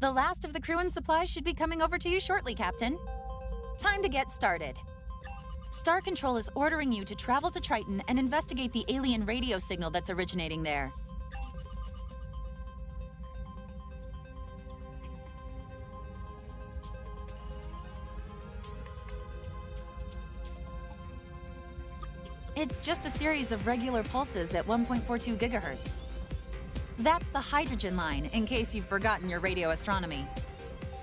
The last of the crew and supplies should be coming over to you shortly, Captain. Time to get started. Star Control is ordering you to travel to Triton and investigate the alien radio signal that's originating there. It's just a series of regular pulses at 1.42 gigahertz. That's the hydrogen line, in case you've forgotten your radio astronomy.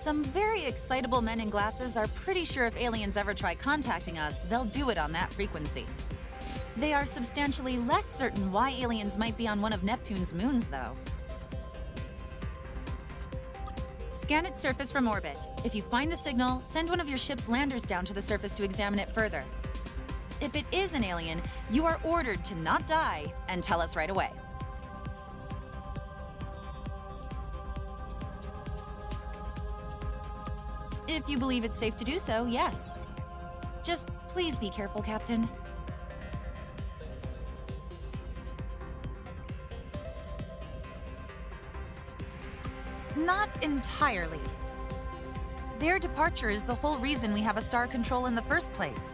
Some very excitable men in glasses are pretty sure if aliens ever try contacting us, they'll do it on that frequency. They are substantially less certain why aliens might be on one of Neptune's moons, though. Scan its surface from orbit. If you find the signal, send one of your ship's landers down to the surface to examine it further. If it is an alien, you are ordered to not die and tell us right away. If you believe it's safe to do so, yes. Just please be careful, Captain. Not entirely. Their departure is the whole reason we have a Star Control in the first place.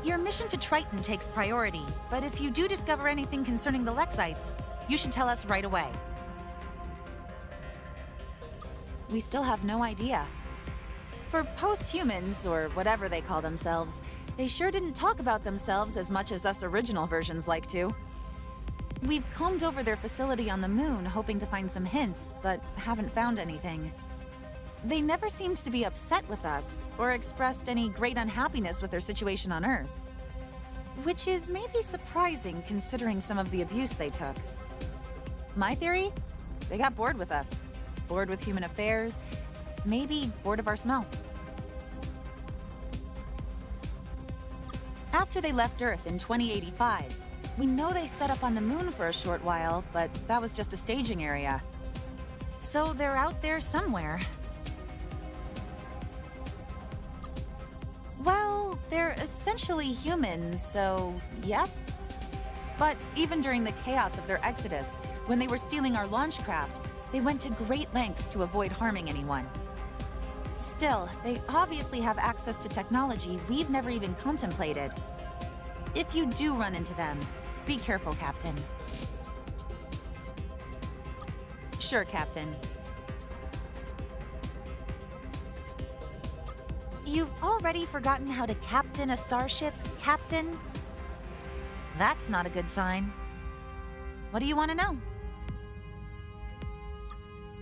Your mission to Triton takes priority, but if you do discover anything concerning the Lexites, you should tell us right away. We still have no idea. For post-humans, or whatever they call themselves, they sure didn't talk about themselves as much as us original versions like to. We've combed over their facility on the moon, hoping to find some hints, but haven't found anything. They never seemed to be upset with us, or expressed any great unhappiness with their situation on Earth. Which is maybe surprising considering some of the abuse they took. My theory? They got bored with us. Bored with human affairs. Maybe bored of our smell. After they left Earth in 2085, we know they set up on the moon for a short while, but that was just a staging area. So they're out there somewhere. Well, they're essentially human, so yes? But even during the chaos of their exodus, when they were stealing our launch craft, they went to great lengths to avoid harming anyone. Still, they obviously have access to technology we've never even contemplated. If you do run into them, be careful, Captain. Sure, Captain. You've already forgotten how to captain a starship, Captain? That's not a good sign. What do you want to know?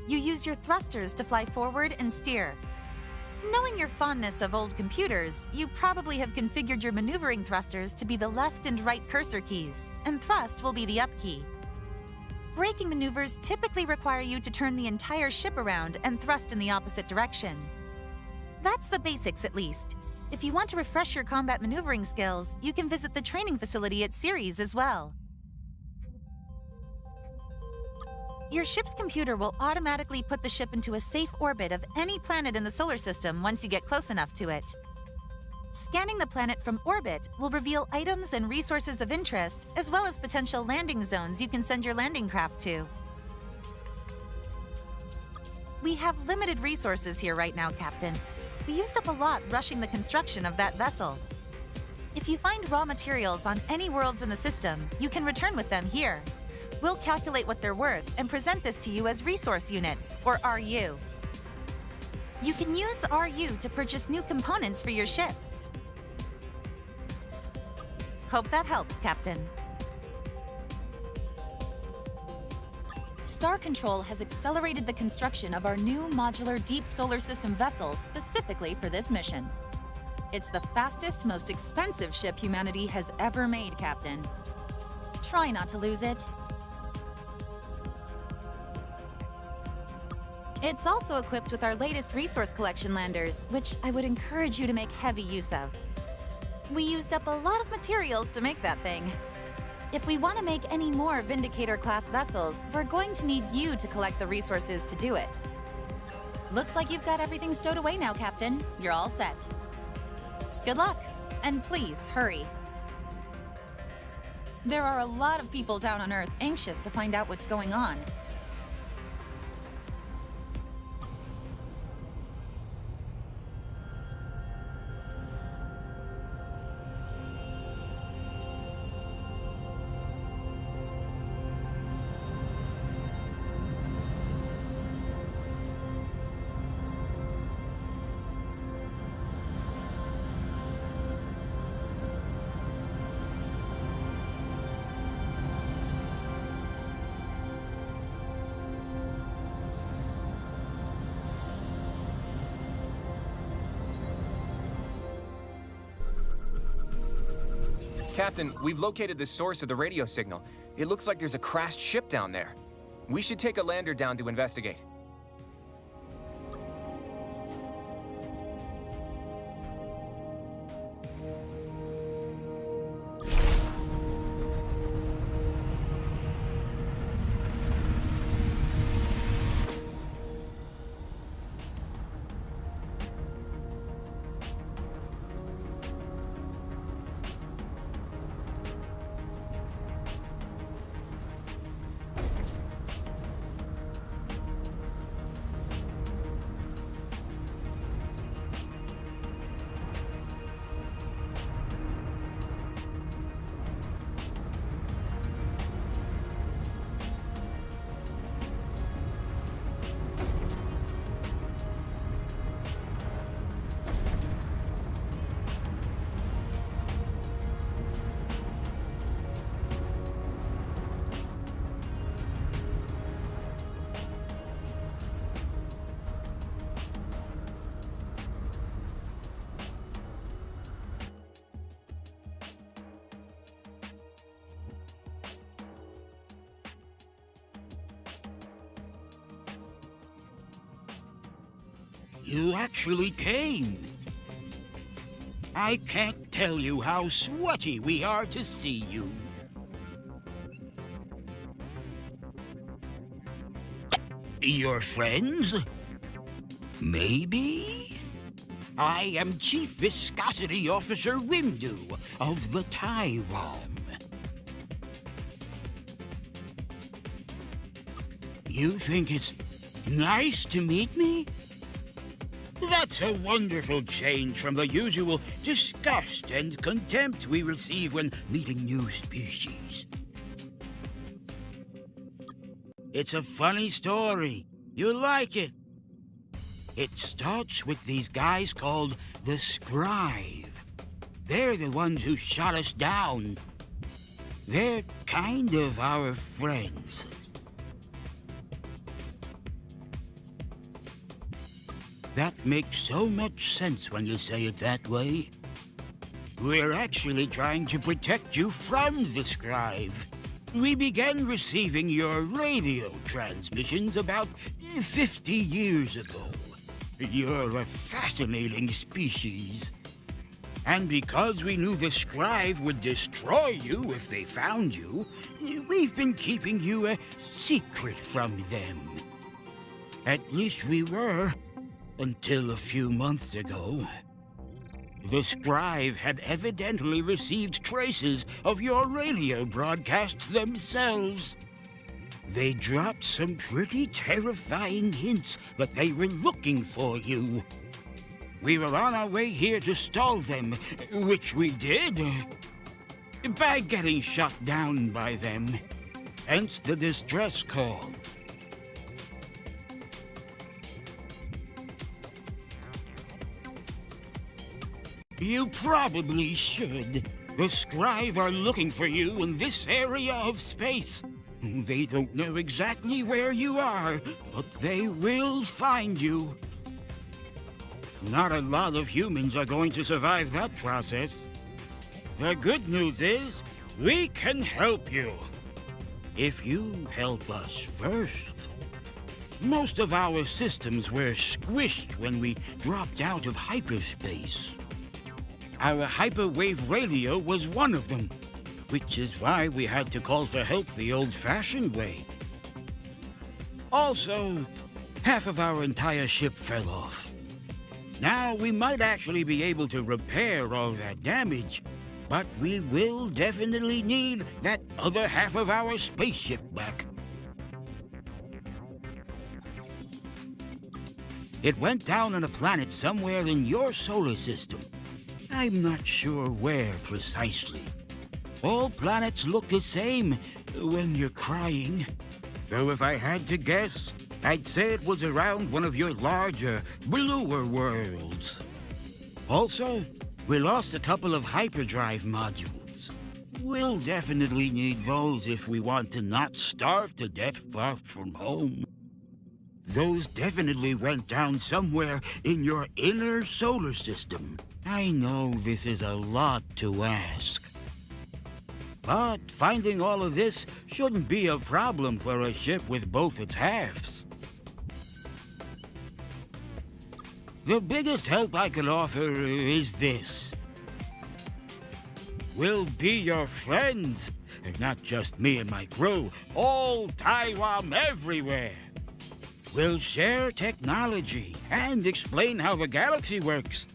You use your thrusters to fly forward and steer. Knowing your fondness of old computers, you probably have configured your maneuvering thrusters to be the left and right cursor keys, and thrust will be the up key. Braking maneuvers typically require you to turn the entire ship around and thrust in the opposite direction. That's the basics, at least. If you want to refresh your combat maneuvering skills, you can visit the training facility at Ceres as well. Your ship's computer will automatically put the ship into a safe orbit of any planet in the solar system once you get close enough to it. Scanning the planet from orbit will reveal items and resources of interest, as well as potential landing zones you can send your landing craft to. We have limited resources here right now, Captain. We used up a lot rushing the construction of that vessel. If you find raw materials on any worlds in the system, you can return with them here. We'll calculate what they're worth and present this to you as resource units, or RU. You can use RU to purchase new components for your ship. Hope that helps, Captain. Star Control has accelerated the construction of our new modular deep solar system vessel specifically for this mission. It's the fastest, most expensive ship humanity has ever made, Captain. Try not to lose it. It's also equipped with our latest resource collection landers, which I would encourage you to make heavy use of. We used up a lot of materials to make that thing. If we want to make any more Vindicator-class vessels, we're going to need you to collect the resources to do it. Looks like you've got everything stowed away now, Captain. You're all set. Good luck, and please hurry. There are a lot of people down on Earth anxious to find out what's going on. Captain, we've located the source of the radio signal. It looks like there's a crashed ship down there. We should take a lander down to investigate. You actually came. I can't tell you how sweaty we are to see you. Your friends? Maybe? I am Chief Viscosity Officer Windu of the Tyrone. You think it's nice to meet me? That's a wonderful change from the usual disgust and contempt we receive when meeting new species. It's a funny story. You'll like it. It starts with these guys called the Scribe. They're the ones who shot us down. They're kind of our friends. That makes so much sense when you say it that way. We're actually trying to protect you from the Scribe. We began receiving your radio transmissions about 50 years ago. You're a fascinating species. And because we knew the Scribe would destroy you if they found you, we've been keeping you a secret from them. At least we were. Until a few months ago. The Scribe had evidently received traces of your radio broadcasts themselves. They dropped some pretty terrifying hints that they were looking for you. We were on our way here to stall them, which we did, by getting shot down by them. Hence the distress call. You probably should. The Scribe are looking for you in this area of space. They don't know exactly where you are, but they will find you. Not a lot of humans are going to survive that process. The good news is, we can help you. If you help us first. Most of our systems were squished when we dropped out of hyperspace. Our hyperwave radio was one of them, which is why we had to call for help the old-fashioned way. Also, half of our entire ship fell off. Now, we might actually be able to repair all that damage, but we will definitely need that other half of our spaceship back. It went down on a planet somewhere in your solar system. I'm not sure where precisely. All planets look the same when you're crying. Though if I had to guess, I'd say it was around one of your larger, bluer worlds. Also, we lost a couple of hyperdrive modules. We'll definitely need those if we want to not starve to death far from home. Those definitely went down somewhere in your inner solar system. I know this is a lot to ask. But finding all of this shouldn't be a problem for a ship with both its halves. The biggest help I can offer is this. We'll be your friends, and not just me and my crew, all Taiwan everywhere. We'll share technology and explain how the galaxy works,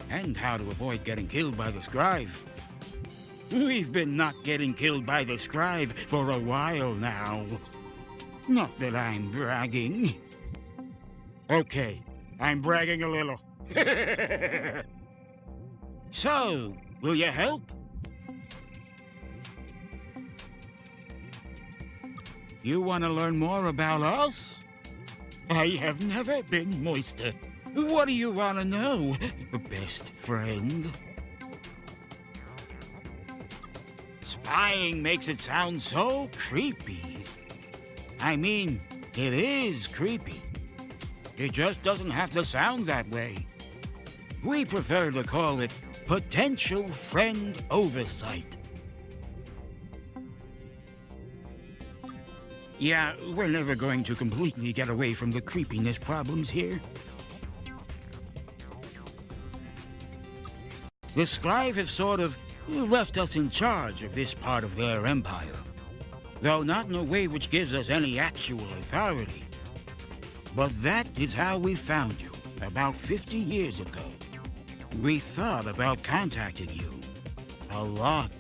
and how to avoid getting killed by the scribe. We've been not getting killed by the scribe for a while now. Not that I'm bragging. Okay, I'm bragging a little. So, will you help? You want to learn more about us? I have never been moister. What do you want to know, best friend? Spying makes it sound so creepy. I mean, it is creepy. It just doesn't have to sound that way. We prefer to call it potential friend oversight. Yeah, we're never going to completely get away from the creepiness problems here. The Scribe have sort of left us in charge of this part of their empire, though not in a way which gives us any actual authority. But that is how we found you, about 50 years ago. We thought about contacting you. A lot.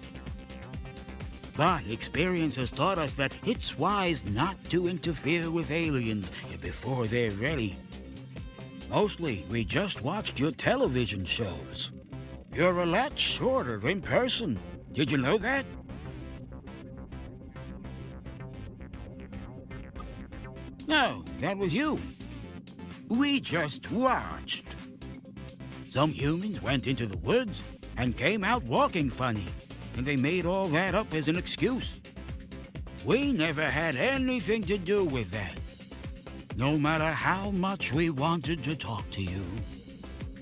But experience has taught us that it's wise not to interfere with aliens before they're ready. Mostly, we just watched your television shows. You're a lot shorter in person. Did you know that? No, that was you. We just watched. Some humans went into the woods and came out walking funny, and they made all that up as an excuse. We never had anything to do with that. No matter how much we wanted to talk to you,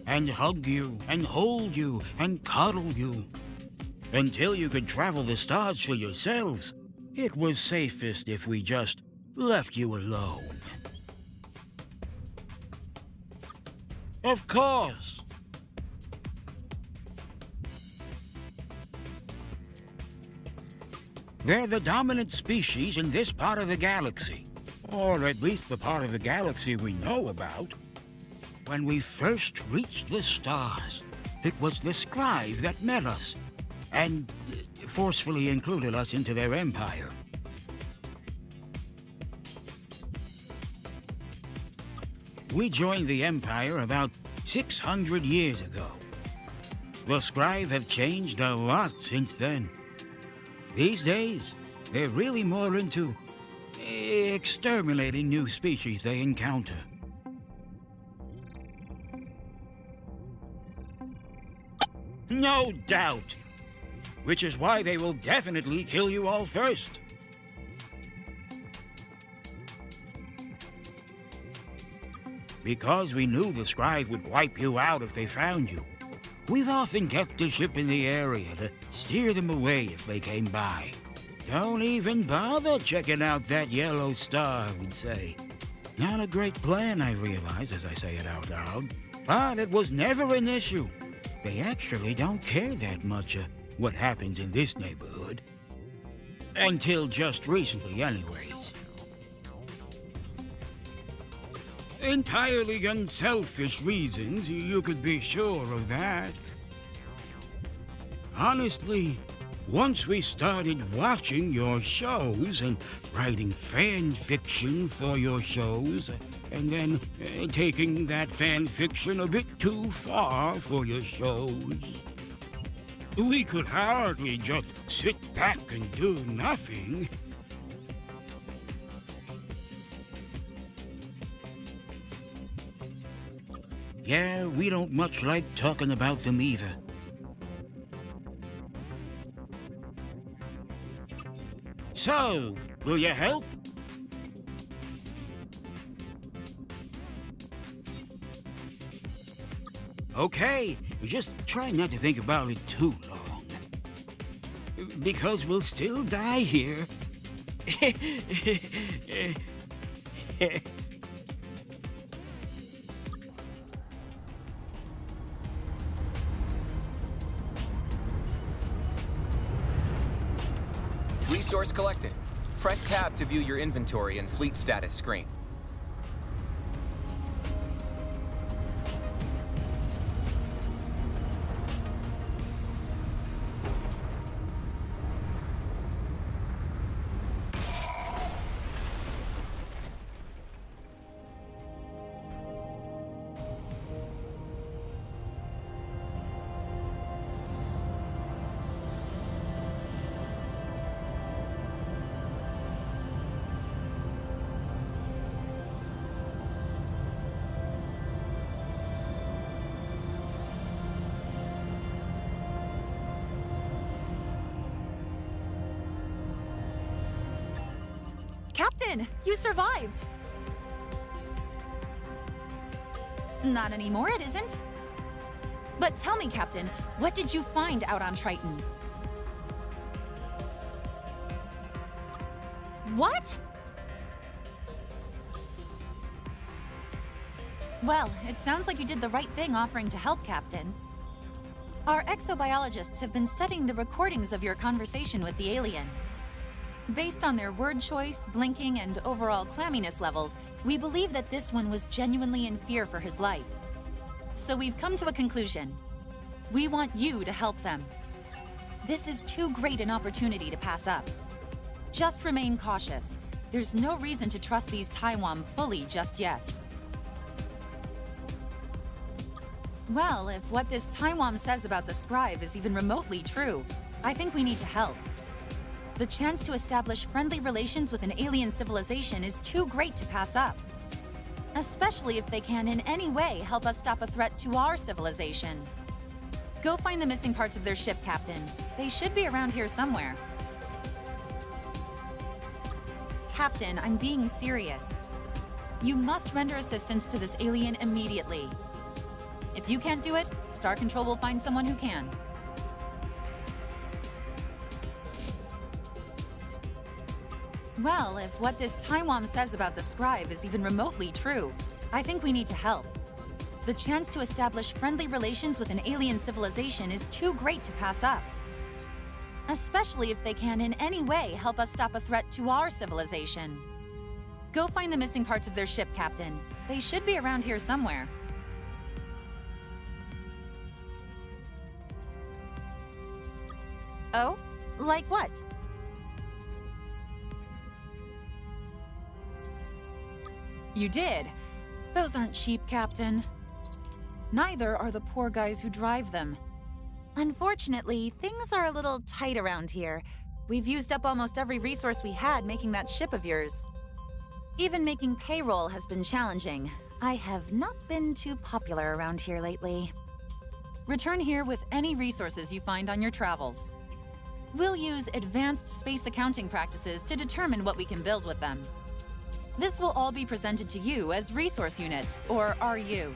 and hug you, and hold you, and cuddle you, until you could travel the stars for yourselves, it was safest if we just left you alone. Of course. They're the dominant species in this part of the galaxy, or at least the part of the galaxy we know about. When we first reached the stars, it was the Scribe that met us, and forcefully included us into their empire. We joined the Empire about 600 years ago. The Scribe have changed a lot since then. These days, they're really more into exterminating new species they encounter. No doubt. Which is why they will definitely kill you all first. Because we knew the Scribe would wipe you out if they found you, we've often kept a ship in the area to steer them away if they came by. Don't even bother checking out that yellow star, we'd say. Not a great plan, I realize, as I say it out loud. But it was never an issue. They actually don't care that much what happens in this neighborhood. Until just recently, anyways. Entirely unselfish reasons, you could be sure of that. Honestly, once we started watching your shows and writing fan fiction for your shows, and then taking that fan fiction a bit too far for your shows, we could hardly just sit back and do nothing. Yeah, we don't much like talking about them either. So, will you help? Okay, just try not to think about it too long. because we'll still die here. Resource collected. Press tab to view your inventory and fleet status screen. Captain, you survived! Not anymore, it isn't. But tell me, Captain, what did you find out on Triton? What? Well, it sounds like you did the right thing offering to help, Captain. Our exobiologists have been studying the recordings of your conversation with the alien. Based on their word choice, blinking, and overall clamminess levels, we believe that this one was genuinely in fear for his life. So we've come to a conclusion. We want you to help them. This is too great an opportunity to pass up. Just remain cautious. There's no reason to trust these Taiwan fully just yet. Well, if what this Taiwan says about the scribe is even remotely true, I think we need to help. The chance to establish friendly relations with an alien civilization is too great to pass up. Especially if they can in any way help us stop a threat to our civilization. Go find the missing parts of their ship, Captain. They should be around here somewhere. Captain, I'm being serious. You must render assistance to this alien immediately. If you can't do it, Star Control will find someone who can. Well, if what this Taiwan says about the scribe is even remotely true, I think we need to help. The chance to establish friendly relations with an alien civilization is too great to pass up. Especially if they can in any way help us stop a threat to our civilization. Go find the missing parts of their ship, Captain. They should be around here somewhere. Oh? Like what? You did. Those aren't cheap, Captain. Neither are the poor guys who drive them. Unfortunately, things are a little tight around here. We've used up almost every resource we had making that ship of yours. Even making payroll has been challenging. I have not been too popular around here lately. Return here with any resources you find on your travels. We'll use advanced space accounting practices to determine what we can build with them. This will all be presented to you as resource units, or RU,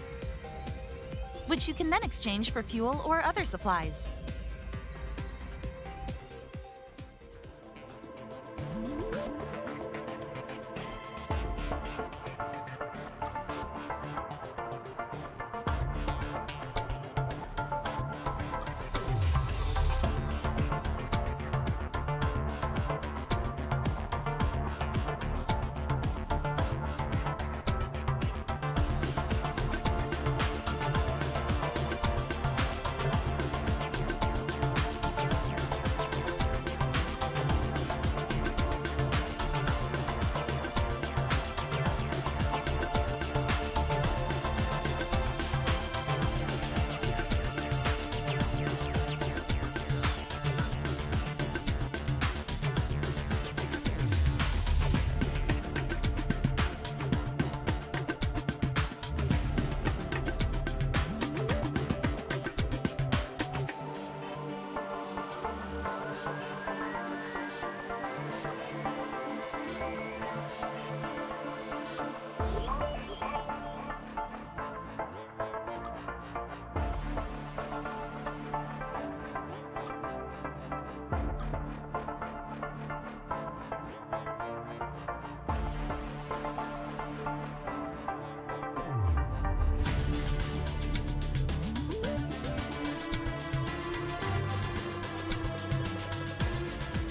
which you can then exchange for fuel or other supplies.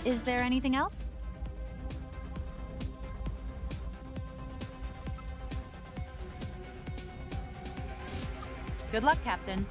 Is there anything else? Good luck, Captain.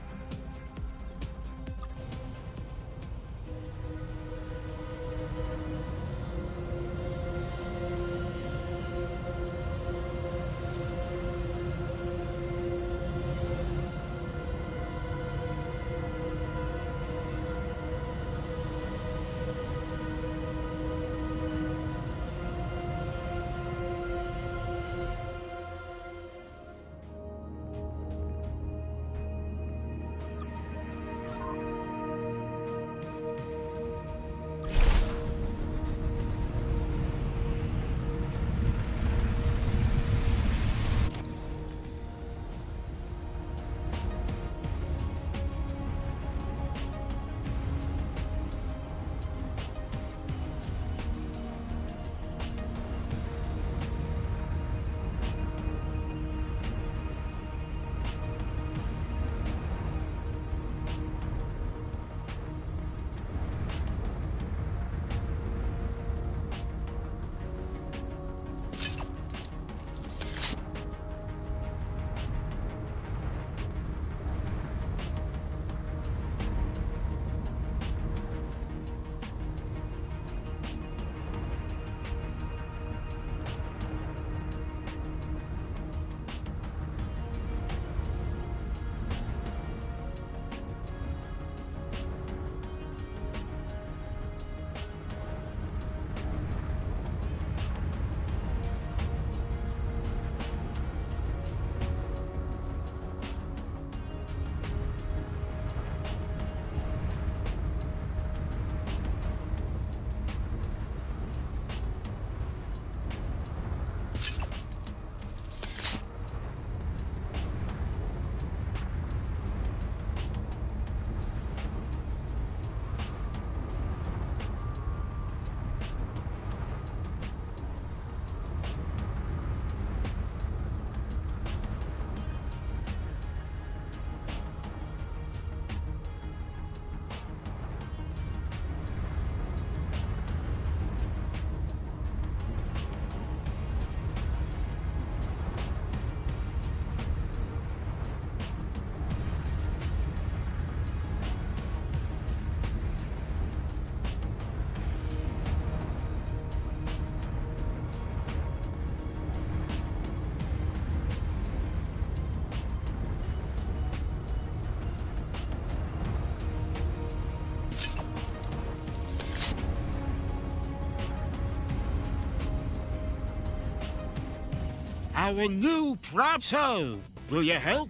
Our new Proto! Will you help?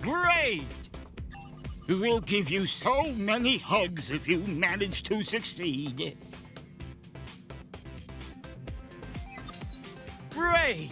Great! We'll give you so many hugs if you manage to succeed. Great!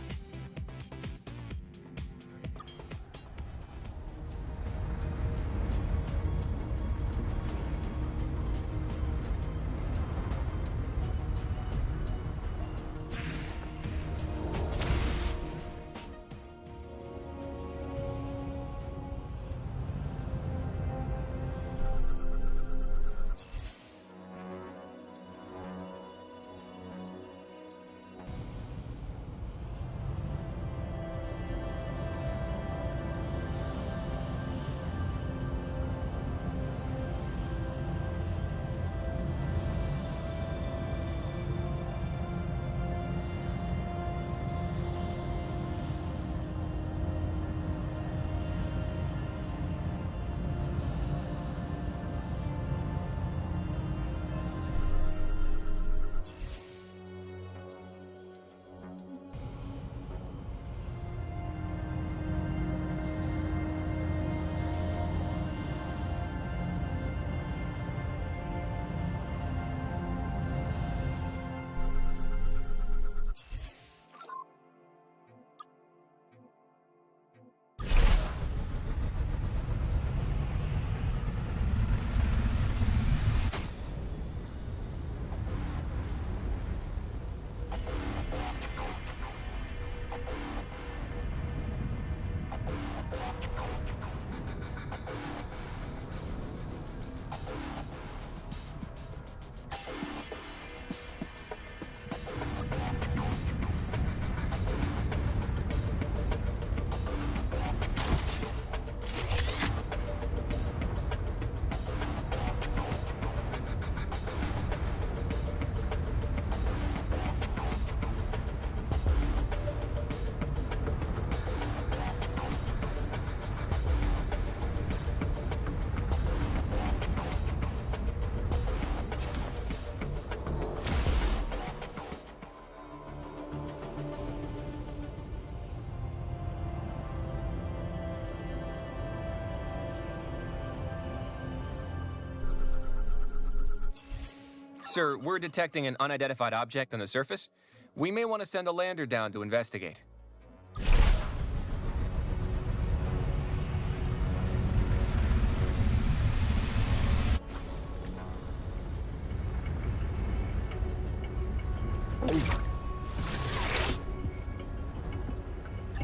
Sir, we're detecting an unidentified object on the surface. We may want to send a lander down to investigate.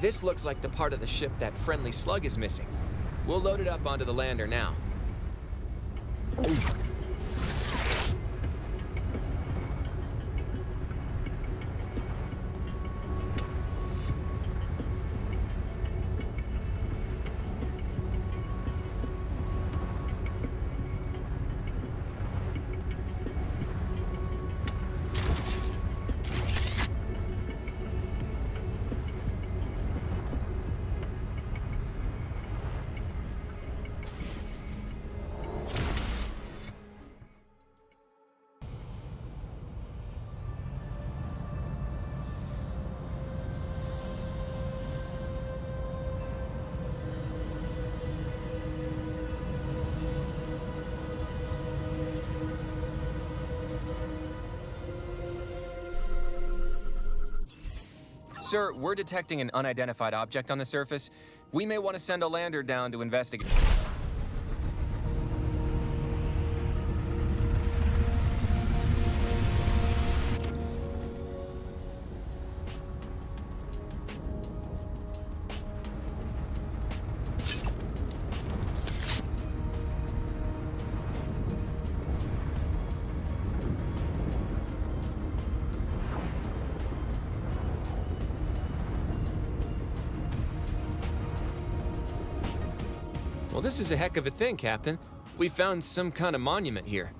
This looks like the part of the ship that friendly slug is missing. We'll load it up onto the lander now. Sir, we're detecting an unidentified object on the surface. We may want to send a lander down to investigate. Well, this is a heck of a thing, Captain. We found some kind of monument here.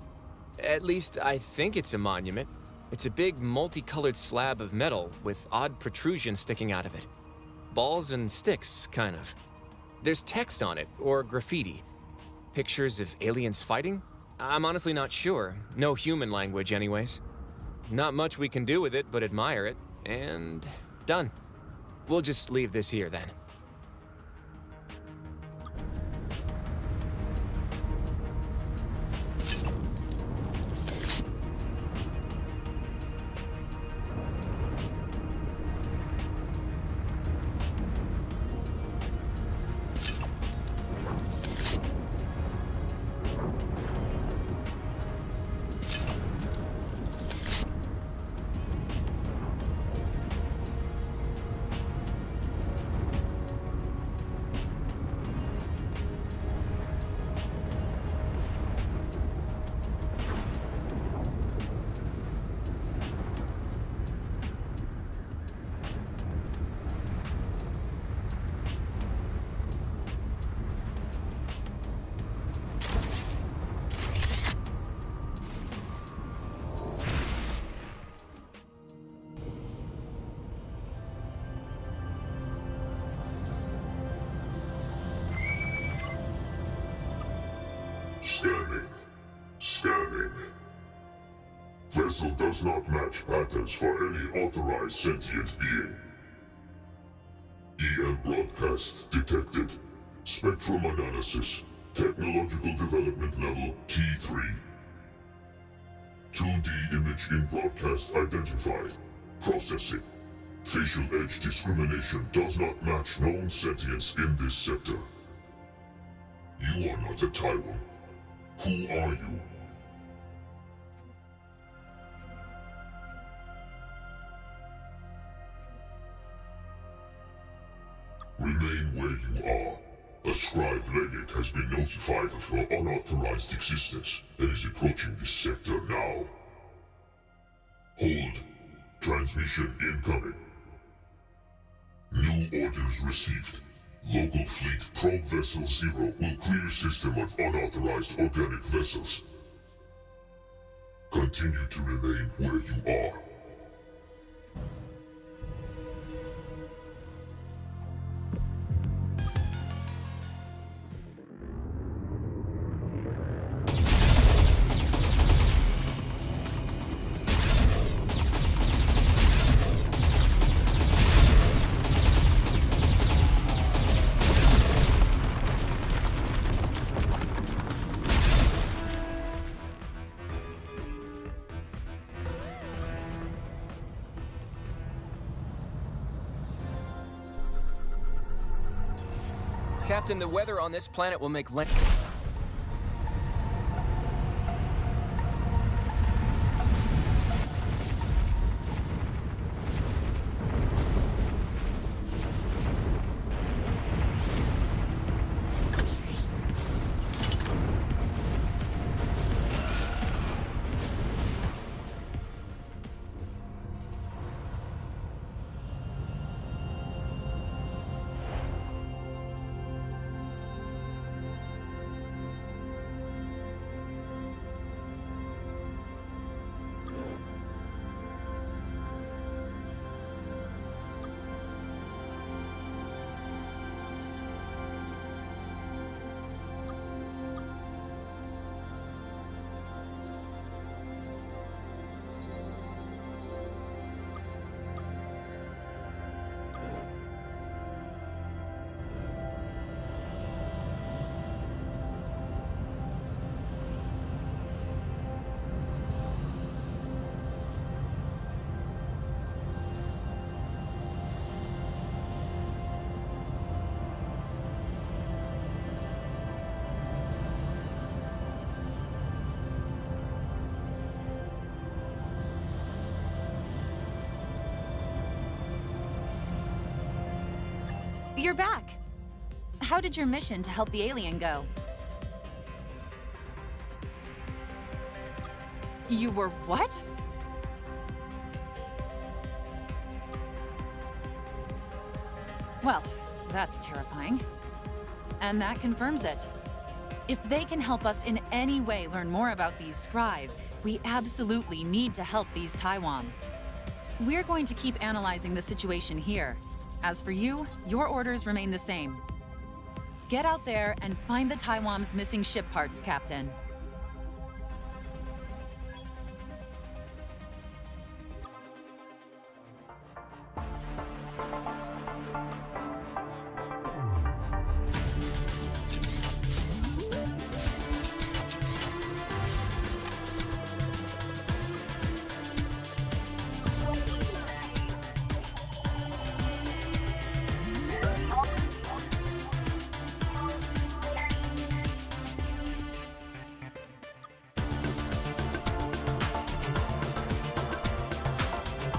At least, I think it's a monument. It's a big, multicolored slab of metal with odd protrusions sticking out of it. Balls and sticks, kind of. There's text on it, or graffiti. Pictures of aliens fighting? I'm honestly not sure. No human language, anyways. Not much we can do with it but admire it, and done. We'll just leave this here, then. Scanning. Vessel does not match patterns for any authorized sentient being. EM broadcast detected. Spectrum analysis. Technological development level T3. 2D image in broadcast identified. Processing. Facial edge discrimination does not match known sentience in this sector. You are not a Tyrant. Who are you? Remain where you are. A scribe legate has been notified of your unauthorized existence and is approaching this sector now. Hold. Transmission incoming. New orders received. Local fleet probe vessel 0 will clear system of unauthorized organic vessels. Continue to remain where you are. Captain, the weather on this planet will make land. You're back! How did your mission to help the alien go? You were what? Well, that's terrifying. And that confirms it. If they can help us in any way learn more about these Scribe, we absolutely need to help these Taiwan. We're going to keep analyzing the situation here. As for you, your orders remain the same. Get out there and find the Taiwan's missing ship parts, Captain.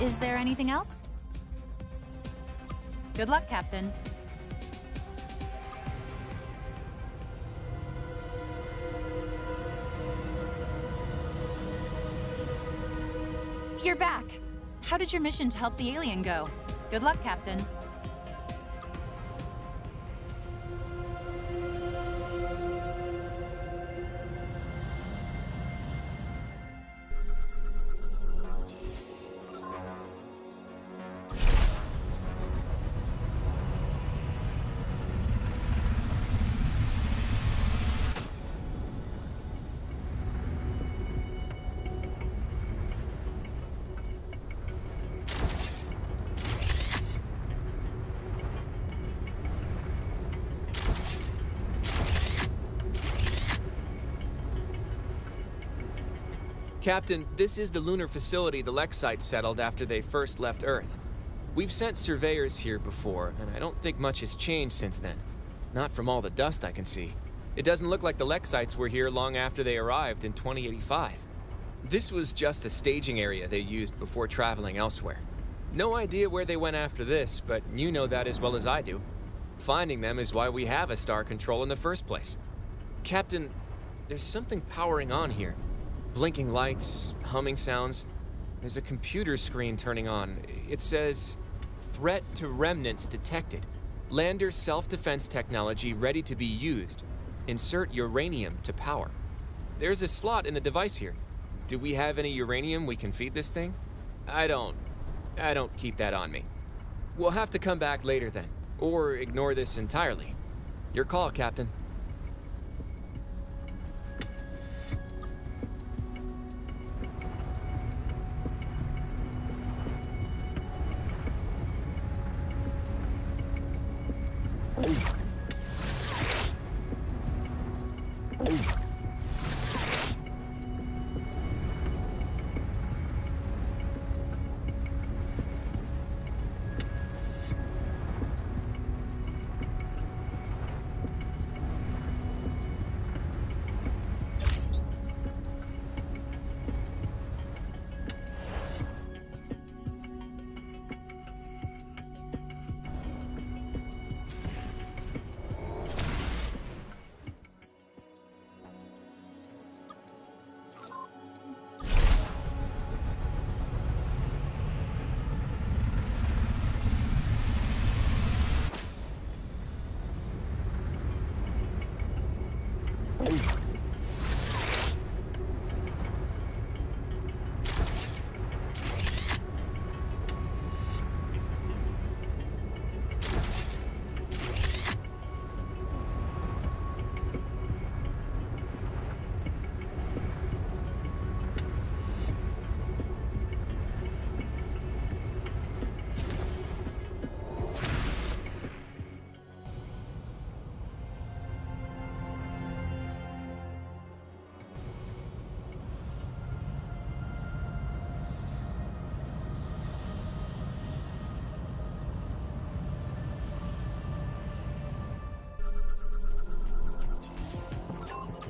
Is there anything else? Good luck, Captain. You're back. How did your mission to help the alien go? Good luck, Captain. Captain, this is the Lunar Facility the Lexites settled after they first left Earth. We've sent surveyors here before, and I don't think much has changed since then. Not from all the dust I can see. It doesn't look like the Lexites were here long after they arrived in 2085. This was just a staging area they used before traveling elsewhere. No idea where they went after this, but you know that as well as I do. Finding them is why we have a star control in the first place. Captain, there's something powering on here. Blinking lights, humming sounds. There's a computer screen turning on. It says, "Threat to remnants detected. Lander self-defense technology ready to be used. Insert uranium to power." There's a slot in the device here. Do we have any uranium we can feed this thing? I don't keep that on me. We'll have to come back later then, or ignore this entirely. Your call, Captain.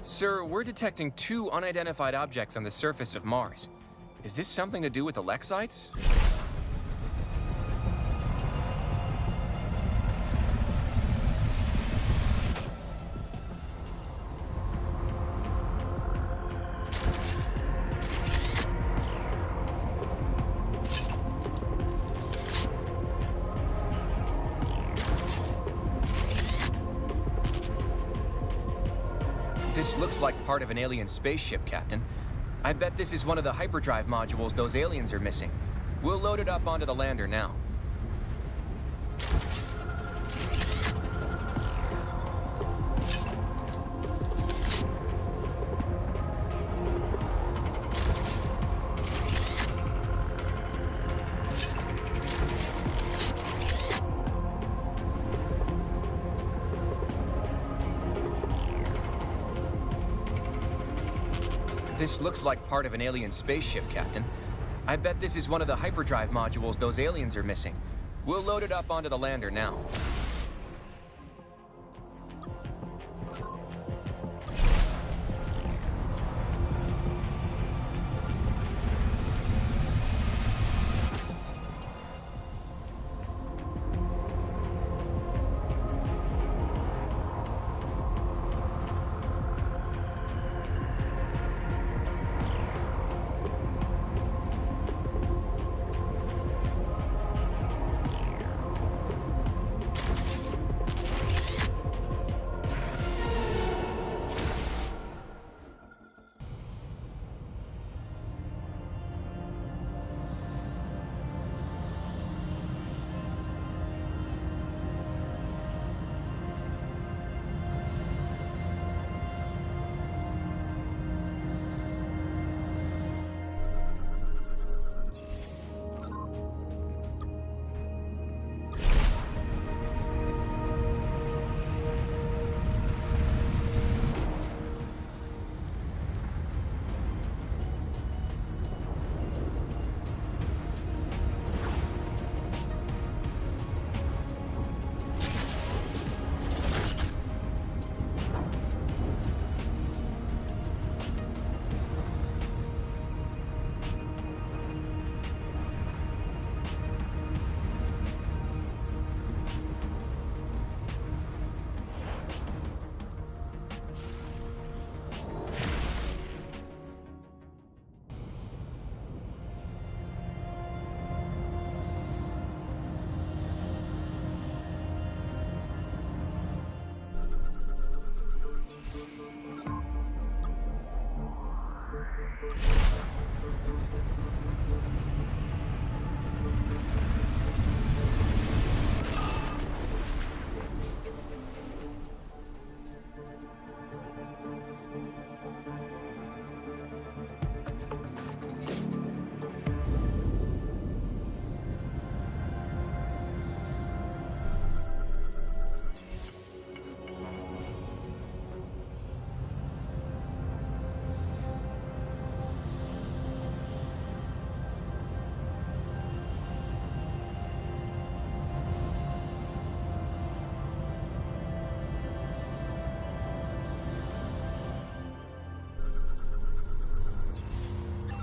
Sir, we're detecting 2 unidentified objects on the surface of Mars. Is this something to do with the Lexites? This looks like part of an alien spaceship, Captain. I bet this is one of the hyperdrive modules those aliens are missing. We'll load it up onto the lander now. This looks like part of an alien spaceship, Captain. I bet this is one of the hyperdrive modules those aliens are missing. We'll load it up onto the lander now.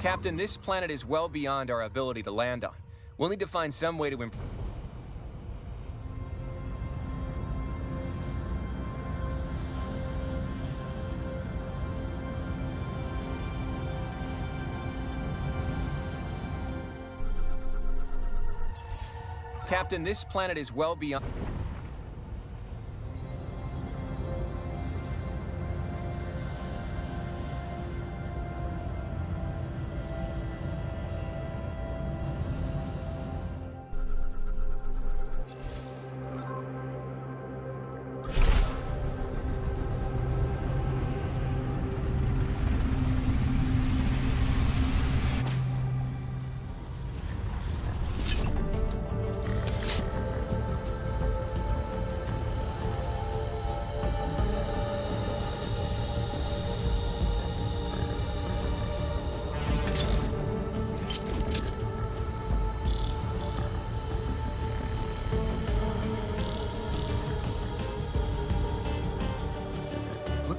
Captain, this planet is well beyond our ability to land on. We'll need to find some way to improve. Captain, this planet is well beyond...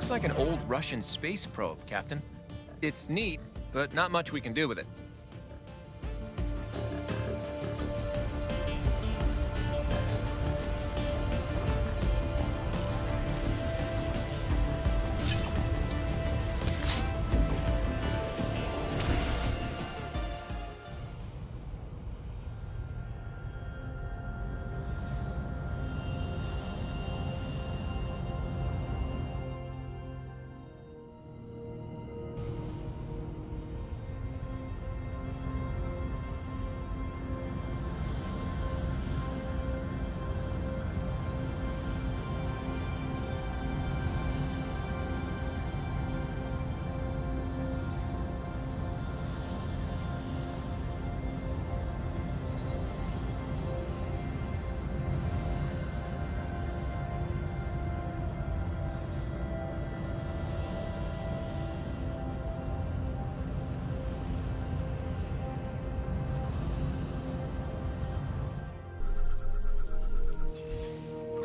Looks like an old Russian space probe, Captain. It's neat, but not much we can do with it.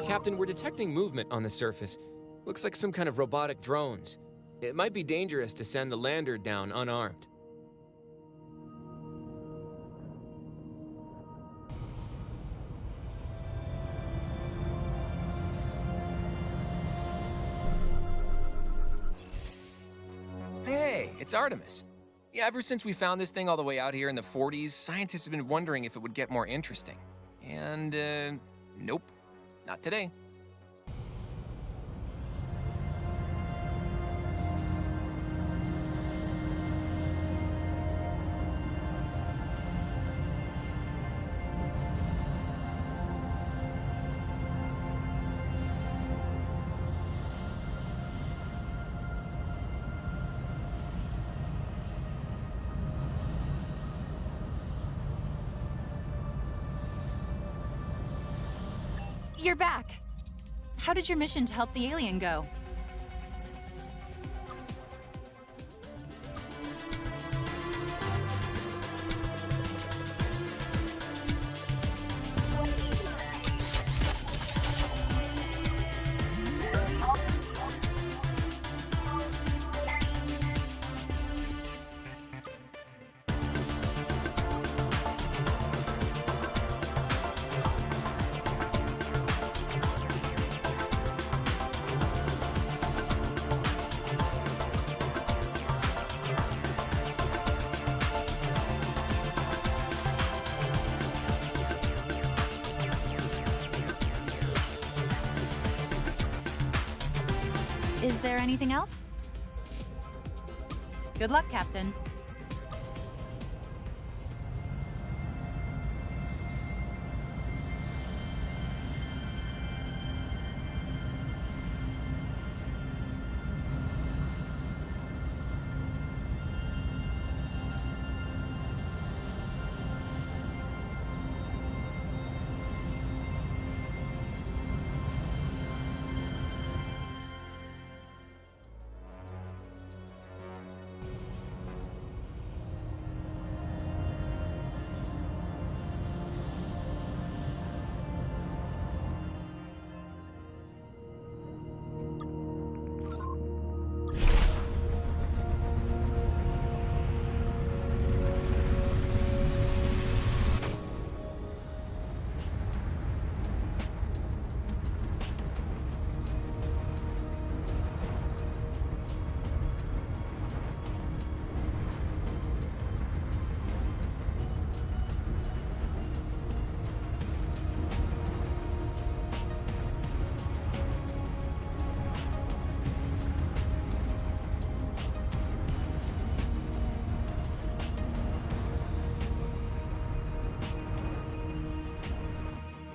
Captain, we're detecting movement on the surface. Looks like some kind of robotic drones. It might be dangerous to send the lander down unarmed. Hey, it's Artemis. Yeah, ever since we found this thing all the way out here in the 40s, scientists have been wondering if it would get more interesting. And, nope. Not today. You're back. How did your mission to help the alien go? Is there anything else? Good luck, Captain.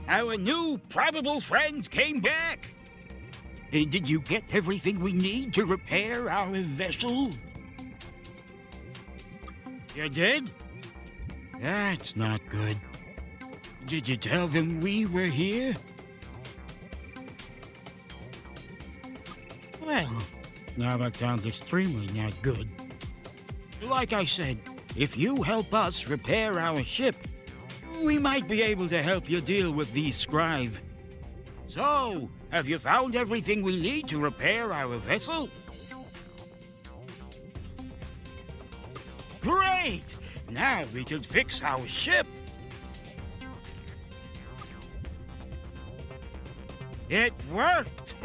Our new probable friends came back. Did you get everything we need to repair our vessel? You did? That's not good. Did you tell them we were here? Well, now that sounds extremely not good. Like I said, if you help us repair our ship, we might be able to help you deal with these Scribe. So, have you found everything we need to repair our vessel? Great! Now we can fix our ship. It worked!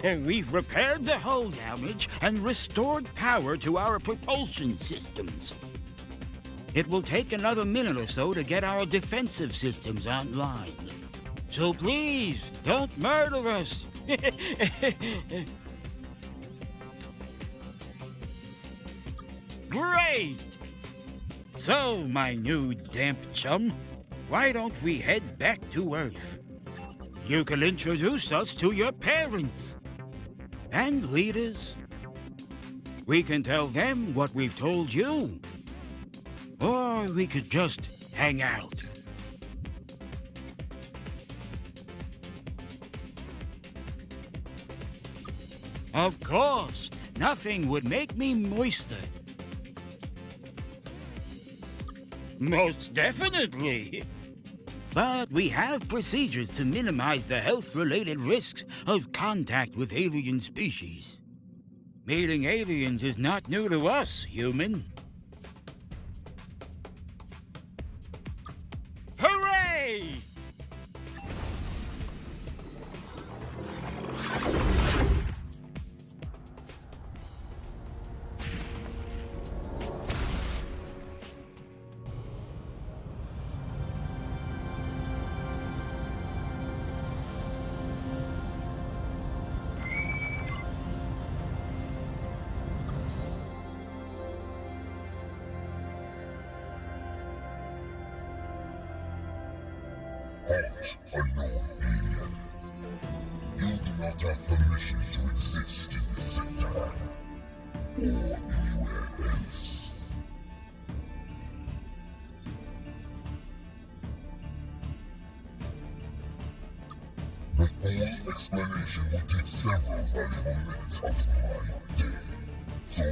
We've repaired the hull damage and restored power to our propulsion systems. It will take another minute or so to get our defensive systems online. So please, don't murder us! Great! So, my new damp chum, why don't we head back to Earth? You can introduce us to your parents and leaders. We can tell them what we've told you. Or we could just hang out. Of course, nothing would make me moister. Most definitely. But we have procedures to minimize the health-related risks of contact with alien species. Meeting aliens is not new to us, human. Hooray! Halt, unknown alien. You do not have permission to exist in this sector, or anywhere else. The full explanation will take several valuable minutes of my day, so I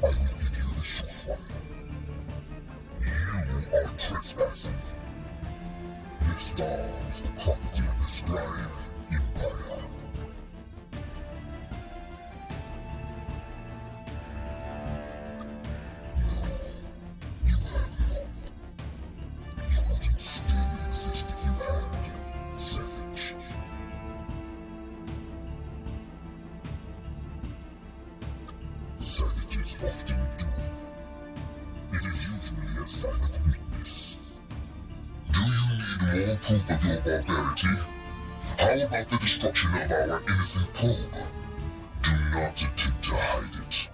will give you the short one. You are trespassing. This star is the property of the Scribe Empire. No, you have not. You wouldn't still exist if you had, Savage. Savages often do. It is usually a sign of weakness. Do you need more proof of your barbarity? How about the destruction of our innocent probe? Do not attempt to hide it.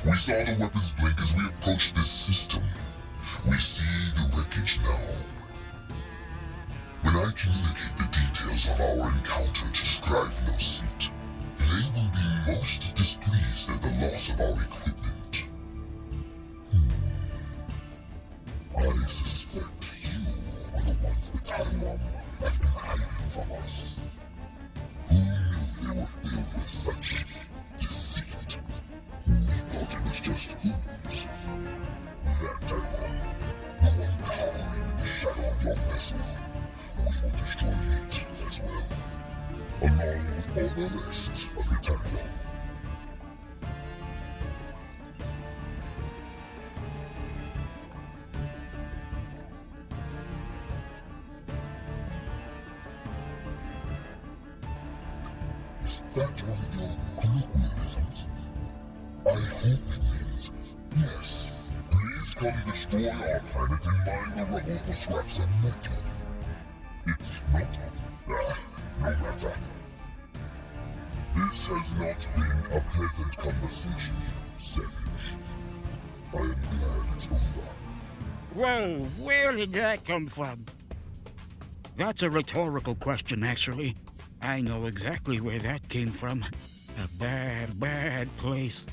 We saw the weapons blink as we approached this system. We see the wreckage now. When I communicate the details of our encounter to Scribe No Seat, they will be most displeased at the loss of our equipment. I suspect you were the ones that Taiwan have been hiding from us. Who knew they were filled with such deceit? Who thought it was just humans? That Taiwan, the one cowering in the shadow of your vessel, we will destroy it as well, along with all the rest of the Taiwan. Is that one of your colloquialisms? I hope it means yes. Please come destroy our planet and mine the rubble for scraps of metal. It's not. No matter. This has not been a pleasant conversation, Savage. I am glad it's over. Whoa, where did that come from? That's a rhetorical question, actually. I know exactly where that came from. A bad, bad place.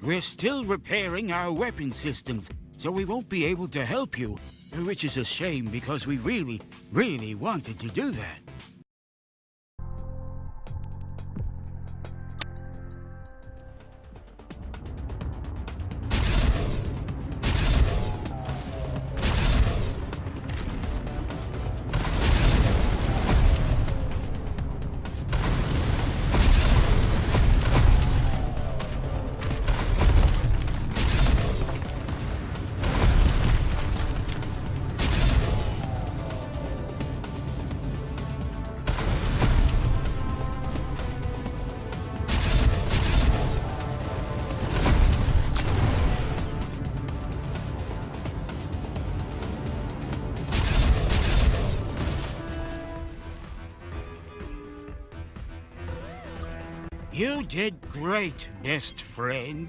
We're still repairing our weapon systems, so we won't be able to help you, which is a shame because we really, really wanted to do that. You did great, best friend.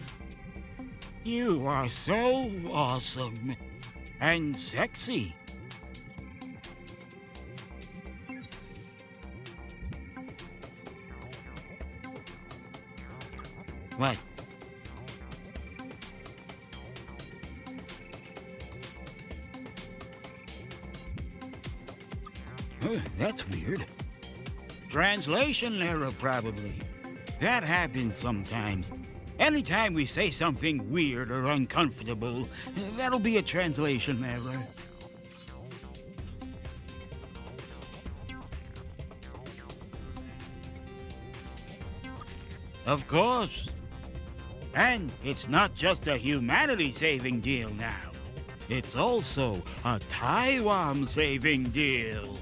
You are so awesome and sexy. What? That's weird. Translation error, probably. That happens sometimes. Anytime we say something weird or uncomfortable, that'll be a translation error. Of course. And it's not just a humanity-saving deal now. It's also a Taiwan-saving deal.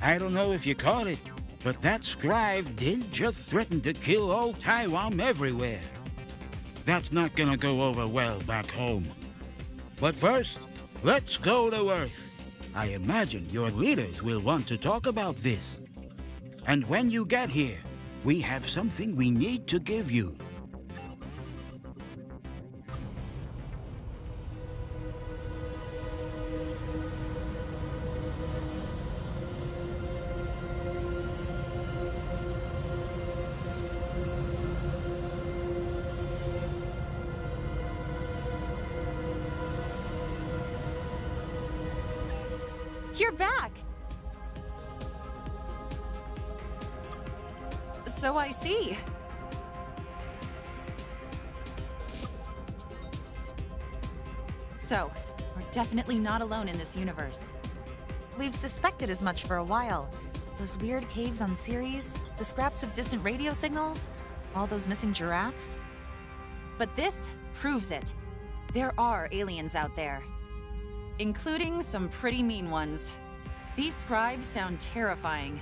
I don't know if you caught it, but that scribe did just threaten to kill all Taiwan everywhere. That's not gonna go over well back home. But first, let's go to Earth. I imagine your leaders will want to talk about this. And when you get here, we have something we need to give you. You're back! So I see. So, we're definitely not alone in this universe. We've suspected as much for a while. Those weird caves on Ceres, the scraps of distant radio signals, all those missing giraffes. But this proves it. There are aliens out there. Including some pretty mean ones. These scribes sound terrifying.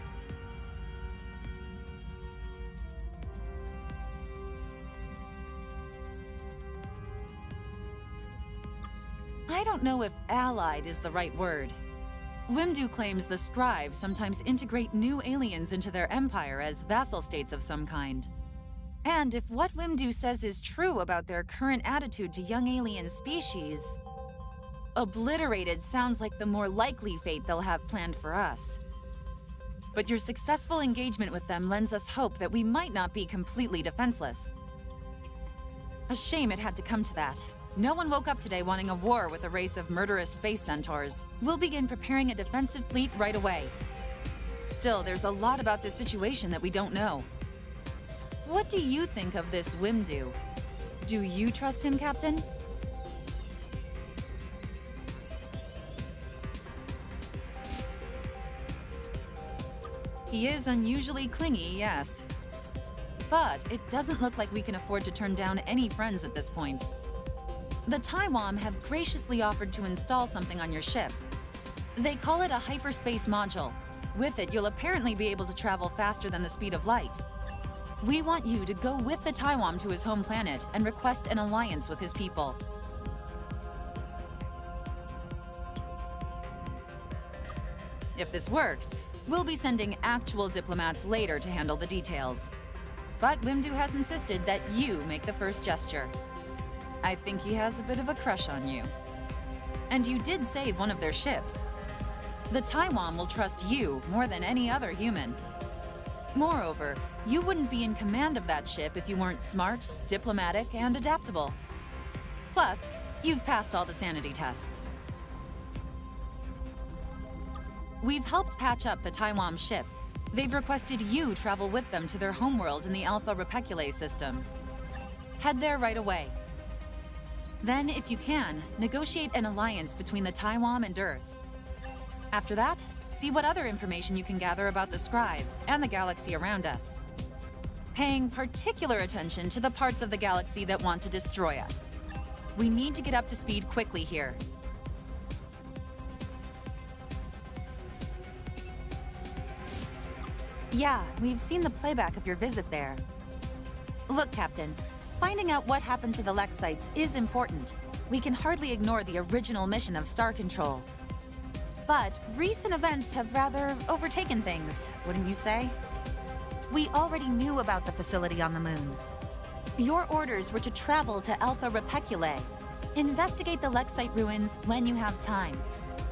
I don't know if allied is the right word. Wimdu claims the scribes sometimes integrate new aliens into their empire as vassal states of some kind. And if what Wimdu says is true about their current attitude to young alien species, obliterated sounds like the more likely fate they'll have planned for us. But your successful engagement with them lends us hope that we might not be completely defenseless. A shame it had to come to that. No one woke up today wanting a war with a race of murderous space centaurs. We'll begin preparing a defensive fleet right away. Still, there's a lot about this situation that we don't know. What do you think of this Wimdu? Do you trust him, Captain? He is unusually clingy, yes. But it doesn't look like we can afford to turn down any friends at this point. The Taiwan have graciously offered to install something on your ship. They call it a Hyperspace Module. With it, you'll apparently be able to travel faster than the speed of light. We want you to go with the Taiwan to his home planet and request an alliance with his people. If this works, we'll be sending actual diplomats later to handle the details. But Wimdu has insisted that you make the first gesture. I think he has a bit of a crush on you. And you did save one of their ships. The Taiwan will trust you more than any other human. Moreover, you wouldn't be in command of that ship if you weren't smart, diplomatic, and adaptable. Plus, you've passed all the sanity tests. We've helped patch up the Taiwan ship. They've requested you travel with them to their homeworld in the Alpha Reticuli system. Head there right away. Then, if you can, negotiate an alliance between the Taiwan and Earth. After that, see what other information you can gather about the Scribe and the galaxy around us. Paying particular attention to the parts of the galaxy that want to destroy us. We need to get up to speed quickly here. Yeah, we've seen the playback of your visit there. Look, Captain, finding out what happened to the Lex sites is important. We can hardly ignore the original mission of Star Control. But recent events have rather overtaken things, wouldn't you say? We already knew about the facility on the moon. Your orders were to travel to Alpha Repeculae. Investigate the Lexite ruins when you have time.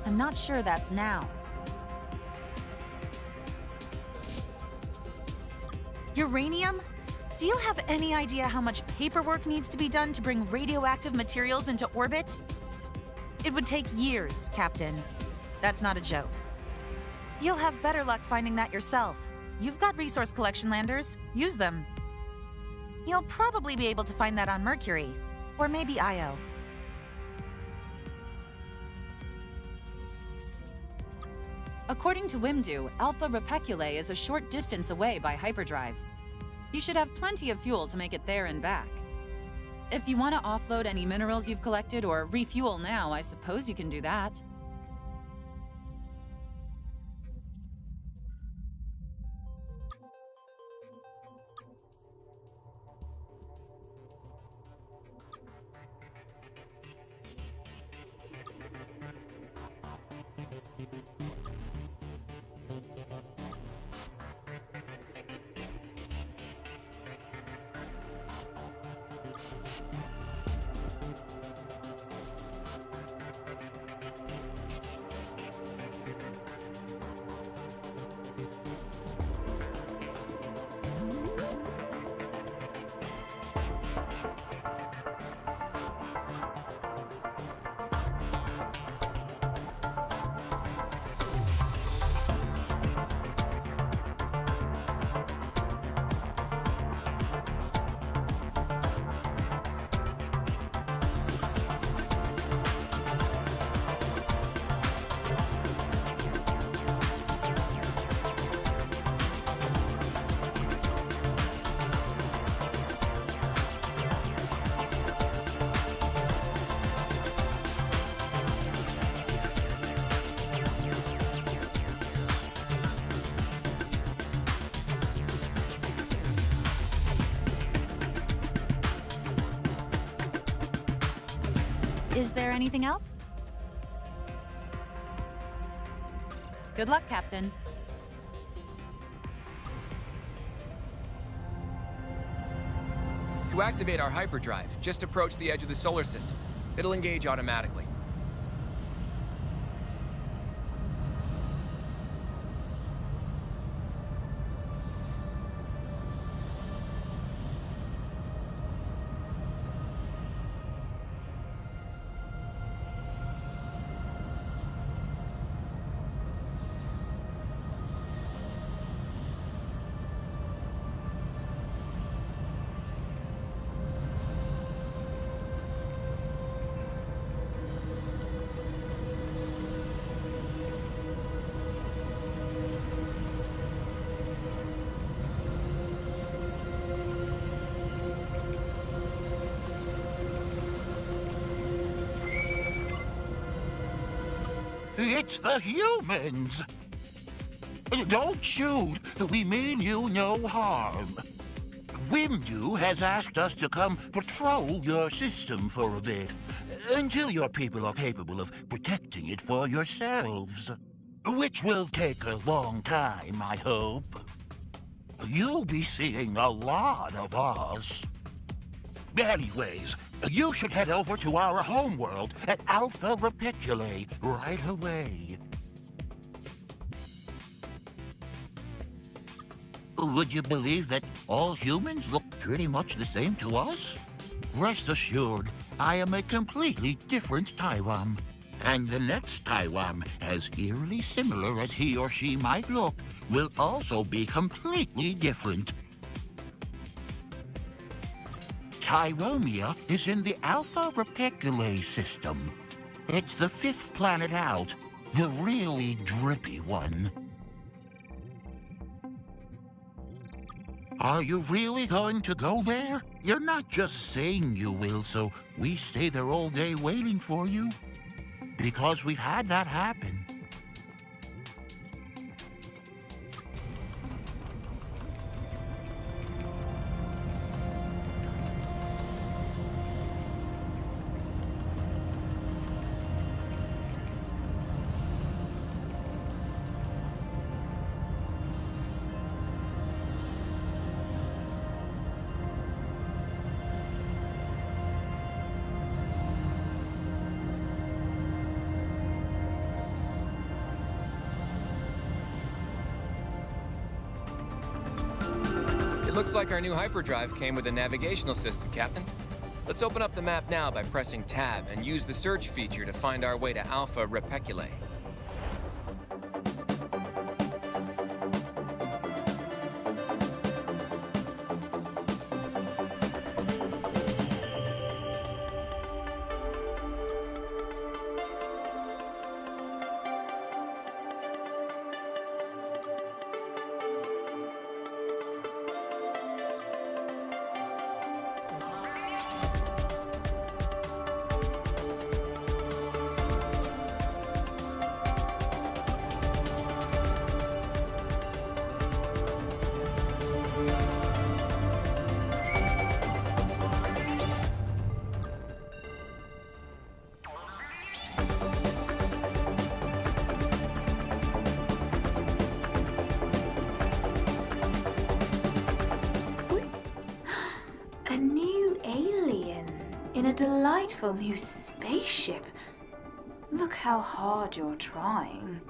I'm not sure that's now. Uranium? Do you have any idea how much paperwork needs to be done to bring radioactive materials into orbit? It would take years, Captain. That's not a joke. You'll have better luck finding that yourself. You've got resource collection landers. Use them. You'll probably be able to find that on Mercury, or maybe Io. According to Wimdu, Alpha Repeculae is a short distance away by hyperdrive. You should have plenty of fuel to make it there and back. If you want to offload any minerals you've collected or refuel now, I suppose you can do that. Is there anything else? Good luck, Captain. To activate our hyperdrive, just approach the edge of the solar system. It'll engage automatically. It's the humans! Don't shoot! We mean you no harm. Wimdu has asked us to come patrol your system for a bit, until your people are capable of protecting it for yourselves. Which will take a long time, I hope. You'll be seeing a lot of us. Anyways, you should head over to our homeworld at Alpha Repeculae right away. Would you believe that all humans look pretty much the same to us? Rest assured, I am a completely different Taiwan. And the next Taiwan, as eerily similar as he or she might look, will also be completely different. Tyromia is in the Alpha Repeculae system. It's the 5th planet out, the really drippy one. Are you really going to go there? You're not just saying you will, so we stay there all day waiting for you. Because we've had that happen. Looks like our new hyperdrive came with a navigational system, Captain. Let's open up the map now by pressing Tab and use the search feature to find our way to Alpha Reticuli. A new alien in a delightful new spaceship. Look how hard you're trying.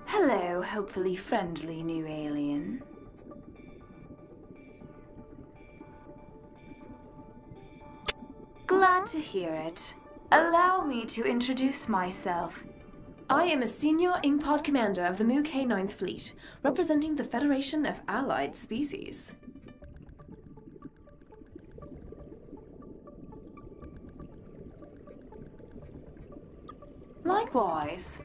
Hello, hopefully friendly new alien. Glad to hear it. Allow me to introduce myself. I am a senior Ingpod commander of the Mu K-9th Fleet, representing the Federation of Allied Species. Likewise.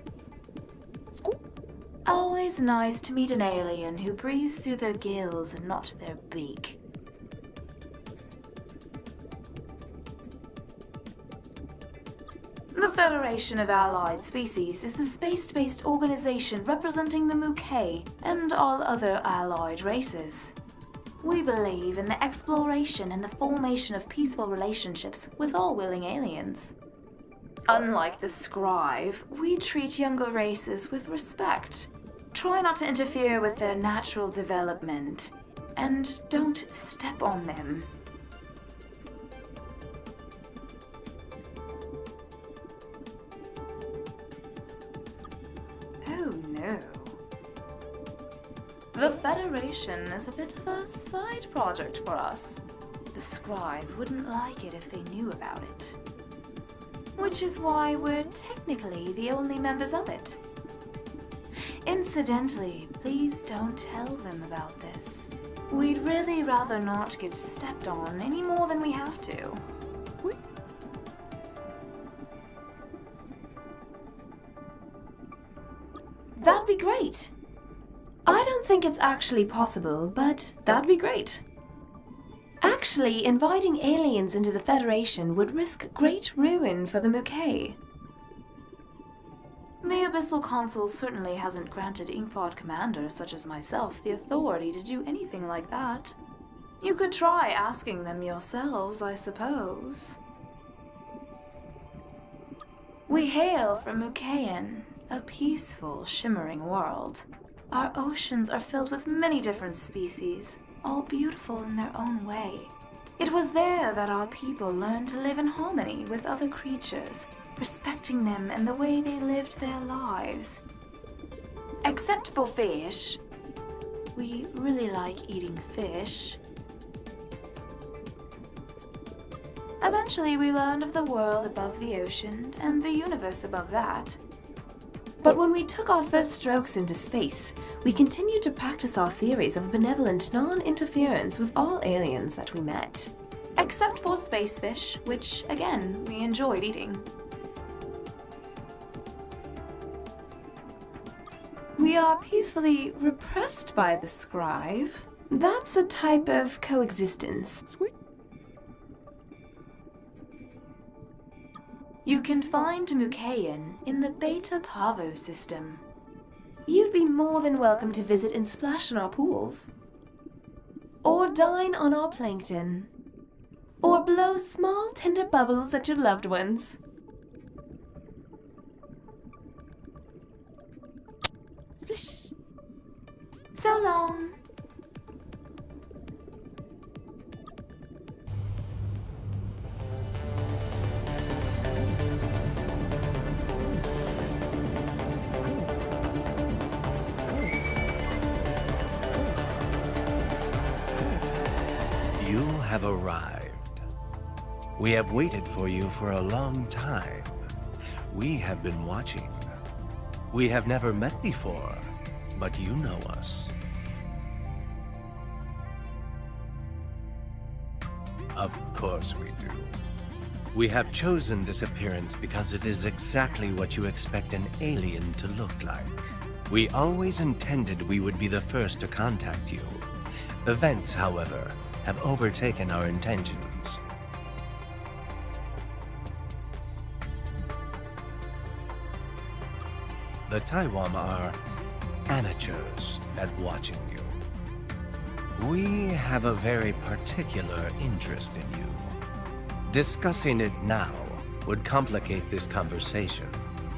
Always nice to meet an alien who breathes through their gills and not their beak. The Federation of Allied Species is the space-based organization representing the Mu K and all other allied races. We believe in the exploration and the formation of peaceful relationships with all willing aliens. Unlike the Scribe, we treat younger races with respect. Try not to interfere with their natural development, and don't step on them. Oh no. The Federation is a bit of a side project for us. The Scribe wouldn't like it if they knew about it. Which is why we're technically the only members of it. Incidentally, please don't tell them about this. We'd really rather not get stepped on any more than we have to. That'd be great. I don't think it's actually possible, but that'd be great. Actually, inviting aliens into the Federation would risk great ruin for the Mu K. The Abyssal Council certainly hasn't granted Inkpod commanders such as myself the authority to do anything like that. You could try asking them yourselves, I suppose. We hail from Mukayan, a peaceful, shimmering world. Our oceans are filled with many different species, all beautiful in their own way. It was there that our people learned to live in harmony with other creatures, respecting them and the way they lived their lives. Except for fish. We really like eating fish. Eventually, we learned of the world above the ocean and the universe above that. But when we took our first strokes into space, we continued to practice our theories of benevolent non-interference with all aliens that we met. Except for space fish, which, again, we enjoyed eating. We are peacefully repressed by the Scribe. That's a type of coexistence. You can find Mukayan in the Beta Pavo system. You'd be more than welcome to visit and splash in our pools. Or dine on our plankton. Or blow small tender bubbles at your loved ones. Splish. So long. have arrived. We have waited for you for a long time. We have been watching. We have never met before, but you know us. Of course we do. We have chosen this appearance because it is exactly what you expect an alien to look like. We always intended we would be the first to contact you. Events, however, have overtaken our intentions. The Taiwan are amateurs at watching you. We have a very particular interest in you. Discussing it now would complicate this conversation.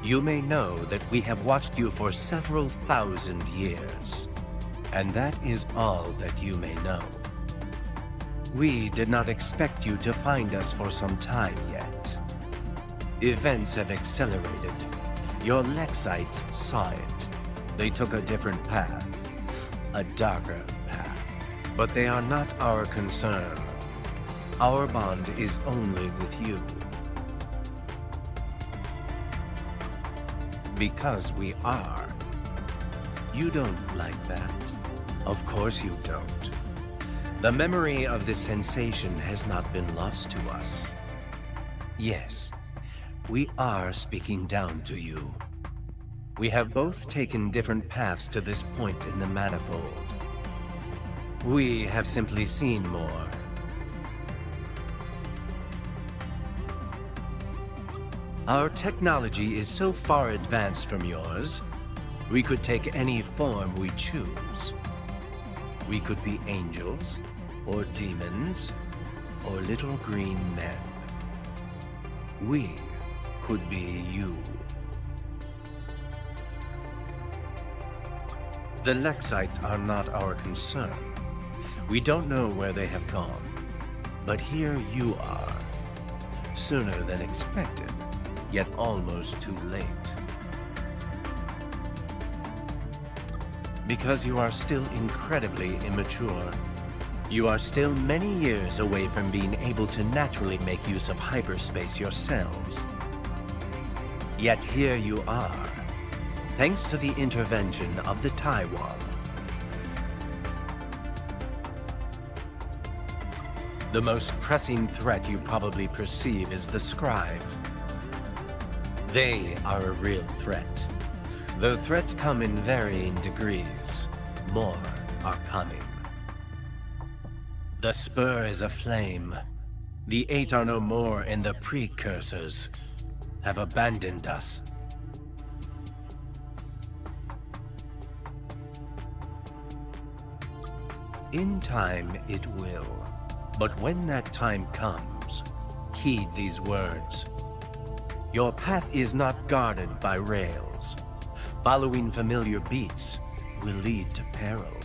You may know that we have watched you for several thousand years, and that is all that you may know. We did not expect you to find us for some time yet. Events have accelerated. Your Lexites saw it. They took a different path, a darker path. But they are not our concern. Our bond is only with you. Because we are. You don't like that. Of course you don't. The memory of this sensation has not been lost to us. Yes, we are speaking down to you. We have both taken different paths to this point in the manifold. We have simply seen more. Our technology is so far advanced from yours, we could take any form we choose. We could be angels, or demons, or little green men. We could be you. The Lexites are not our concern. We don't know where they have gone. But here you are. Sooner than expected, yet almost too late. Because you are still incredibly immature. You are still many years away from being able to naturally make use of hyperspace yourselves. Yet here you are, thanks to the intervention of the Taiwan. The most pressing threat you probably perceive is the Scribe. They are a real threat. Though threats come in varying degrees, more are coming. The Spur is aflame. The 8 are no more, and the Precursors have abandoned us. In time it will. But when that time comes, heed these words. Your path is not guarded by rails. Following familiar beats will lead to peril.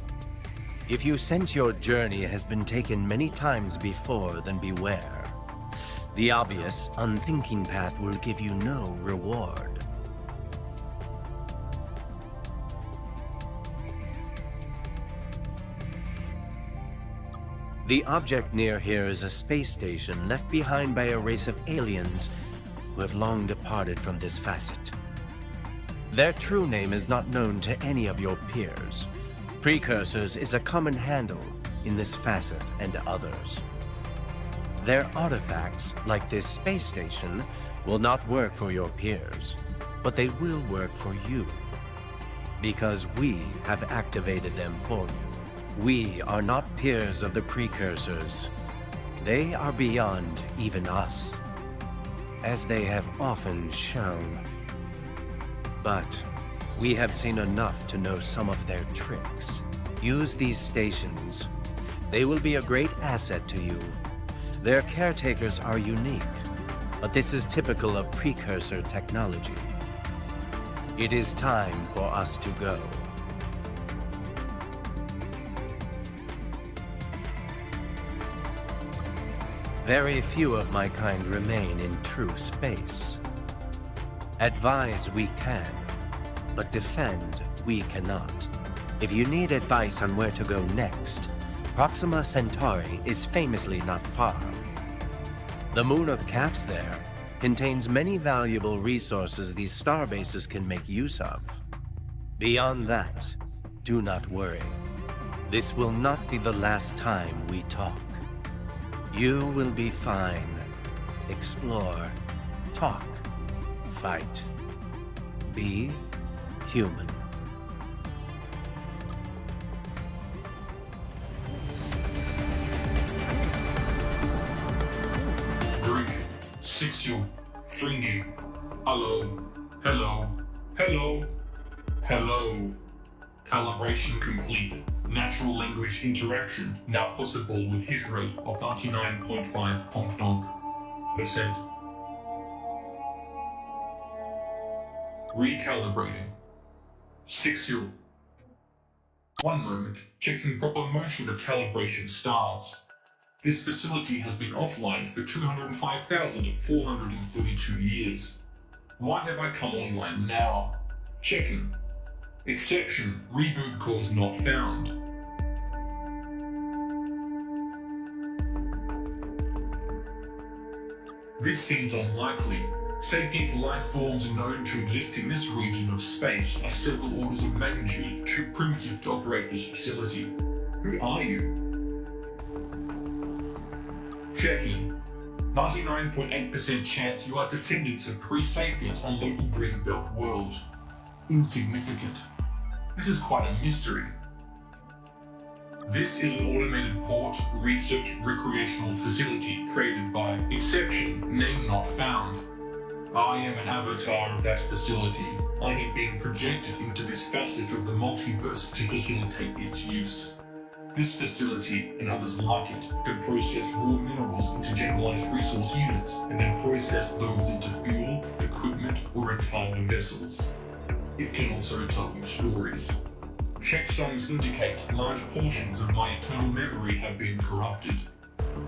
If you sense your journey has been taken many times before, then beware. The obvious, unthinking path will give you no reward. The object near here is a space station left behind by a race of aliens who have long departed from this facet. Their true name is not known to any of your peers. Precursors is a common handle in this facet and others. Their artifacts, like this space station, will not work for your peers, but they will work for you. Because we have activated them for you. We are not peers of the Precursors. They are beyond even us, as they have often shown. But we have seen enough to know some of their tricks. Use these stations. They will be a great asset to you. Their caretakers are unique, but this is typical of Precursor technology. It is time for us to go. Very few of my kind remain in true space. Advise we can, but defend we cannot. If you need advice on where to go next, Proxima Centauri is famously not far. The moon of Calf's there contains many valuable resources these star bases can make use of. Beyond that, do not worry. This will not be the last time we talk. You will be fine. Explore, talk, fight. Be human. Greek, Sixu, Fringy, hello, hello, hello, hello. Calibration complete. Natural language interaction now possible with hit rate of 99.5 honk donk %. Recalibrating. Sixu. One moment, checking proper motion of calibration stars. This facility has been offline for 205,432 years. Why have I come online now? Checking. Exception, reboot cause not found. This seems unlikely. Sapient life forms known to exist in this region of space are several orders of magnitude too primitive to operate this facility. Who are you? Checking. 99.8% chance you are descendants of pre-sapiens on local Greenbelt world. Insignificant. This is quite a mystery. This is an automated port, research, recreational facility created by exception, name not found. I am an avatar of that facility. I am being projected into this facet of the multiverse to facilitate its use. This facility, and others like it, can process raw minerals into generalized resource units, and then process those into fuel, equipment, or entire vessels. It can also tell you stories. Checksums indicate large portions of my eternal memory have been corrupted.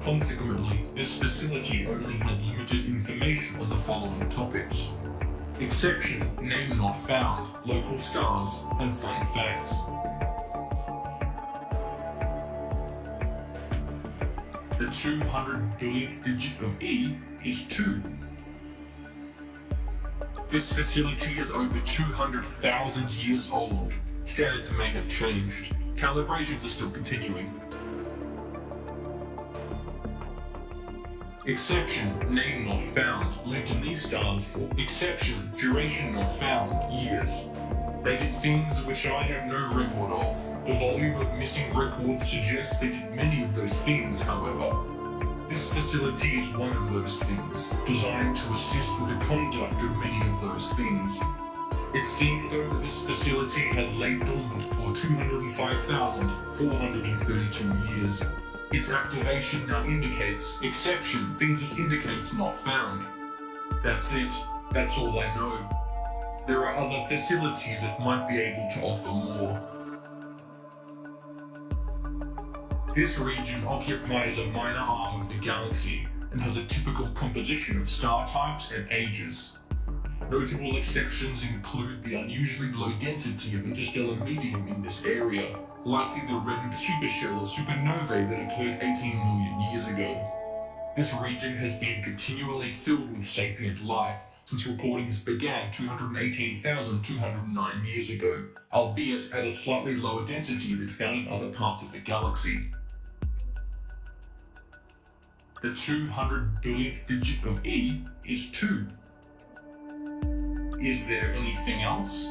Consequently, this facility only has limited information on the following topics. Exception, name not found, local stars, and fun facts. The 200 billionth digit of E is 2. This facility is over 200,000 years old. Standards may have changed. Calibrations are still continuing. Exception, name not found, lived in these stars for exception, duration not found, years. They did things which I have no record of. The volume of missing records suggests they did many of those things, however. This facility is one of those things, designed to assist with the conduct of many of those things. It seems though that this facility has laid dormant for 205,432 years. Its activation now indicates exception, things it indicates not found. That's it. That's all I know. There are other facilities that might be able to offer more. This region occupies a minor arm of the galaxy and has a typical composition of star types and ages. Notable exceptions include the unusually low density of interstellar medium in this area, likely the reddened supershell of supernovae that occurred 18 million years ago. This region has been continually filled with sapient life since recordings began 218,209 years ago, albeit at a slightly lower density than found in other parts of the galaxy. The 200 billionth digit of E is 2. Is there anything else?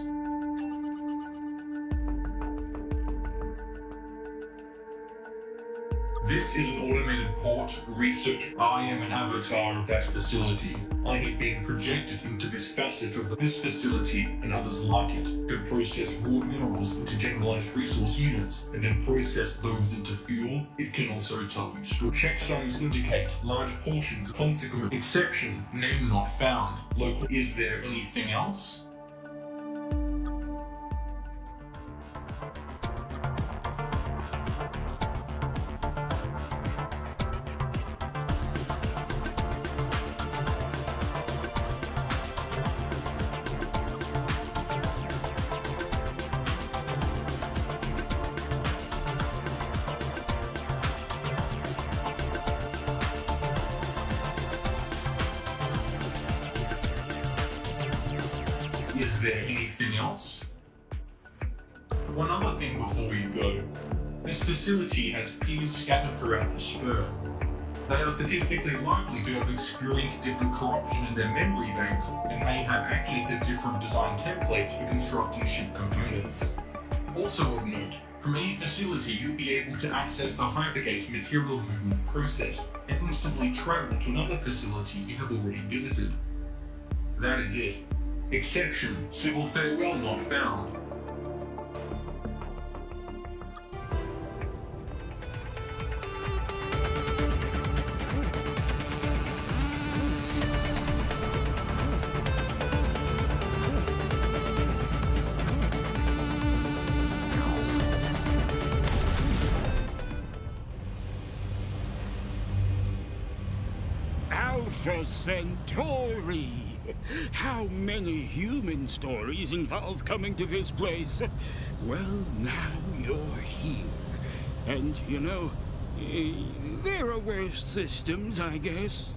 This is an automated port, research. I am an avatar of that facility. I have been projected into this facet of this facility, and others like it, can process raw minerals into generalized resource units, and then process those into fuel. It can also tell you stories. Checksums indicate large portions. Consequent exception, name not found. Local. Is there anything else? Is there anything else? One other thing before you go. This facility has peers scattered throughout the spur. They are statistically likely to have experienced different corruption in their memory banks and may have access to different design templates for constructing ship components. Also of note, from any facility you'll be able to access the Hypergate material movement process and instantly travel to another facility you have already visited. That is it. Exception, civil farewell not found. Alpha Centauri! How many human stories involve coming to this place? Well, now you're here. And, you know, there are worse systems, I guess.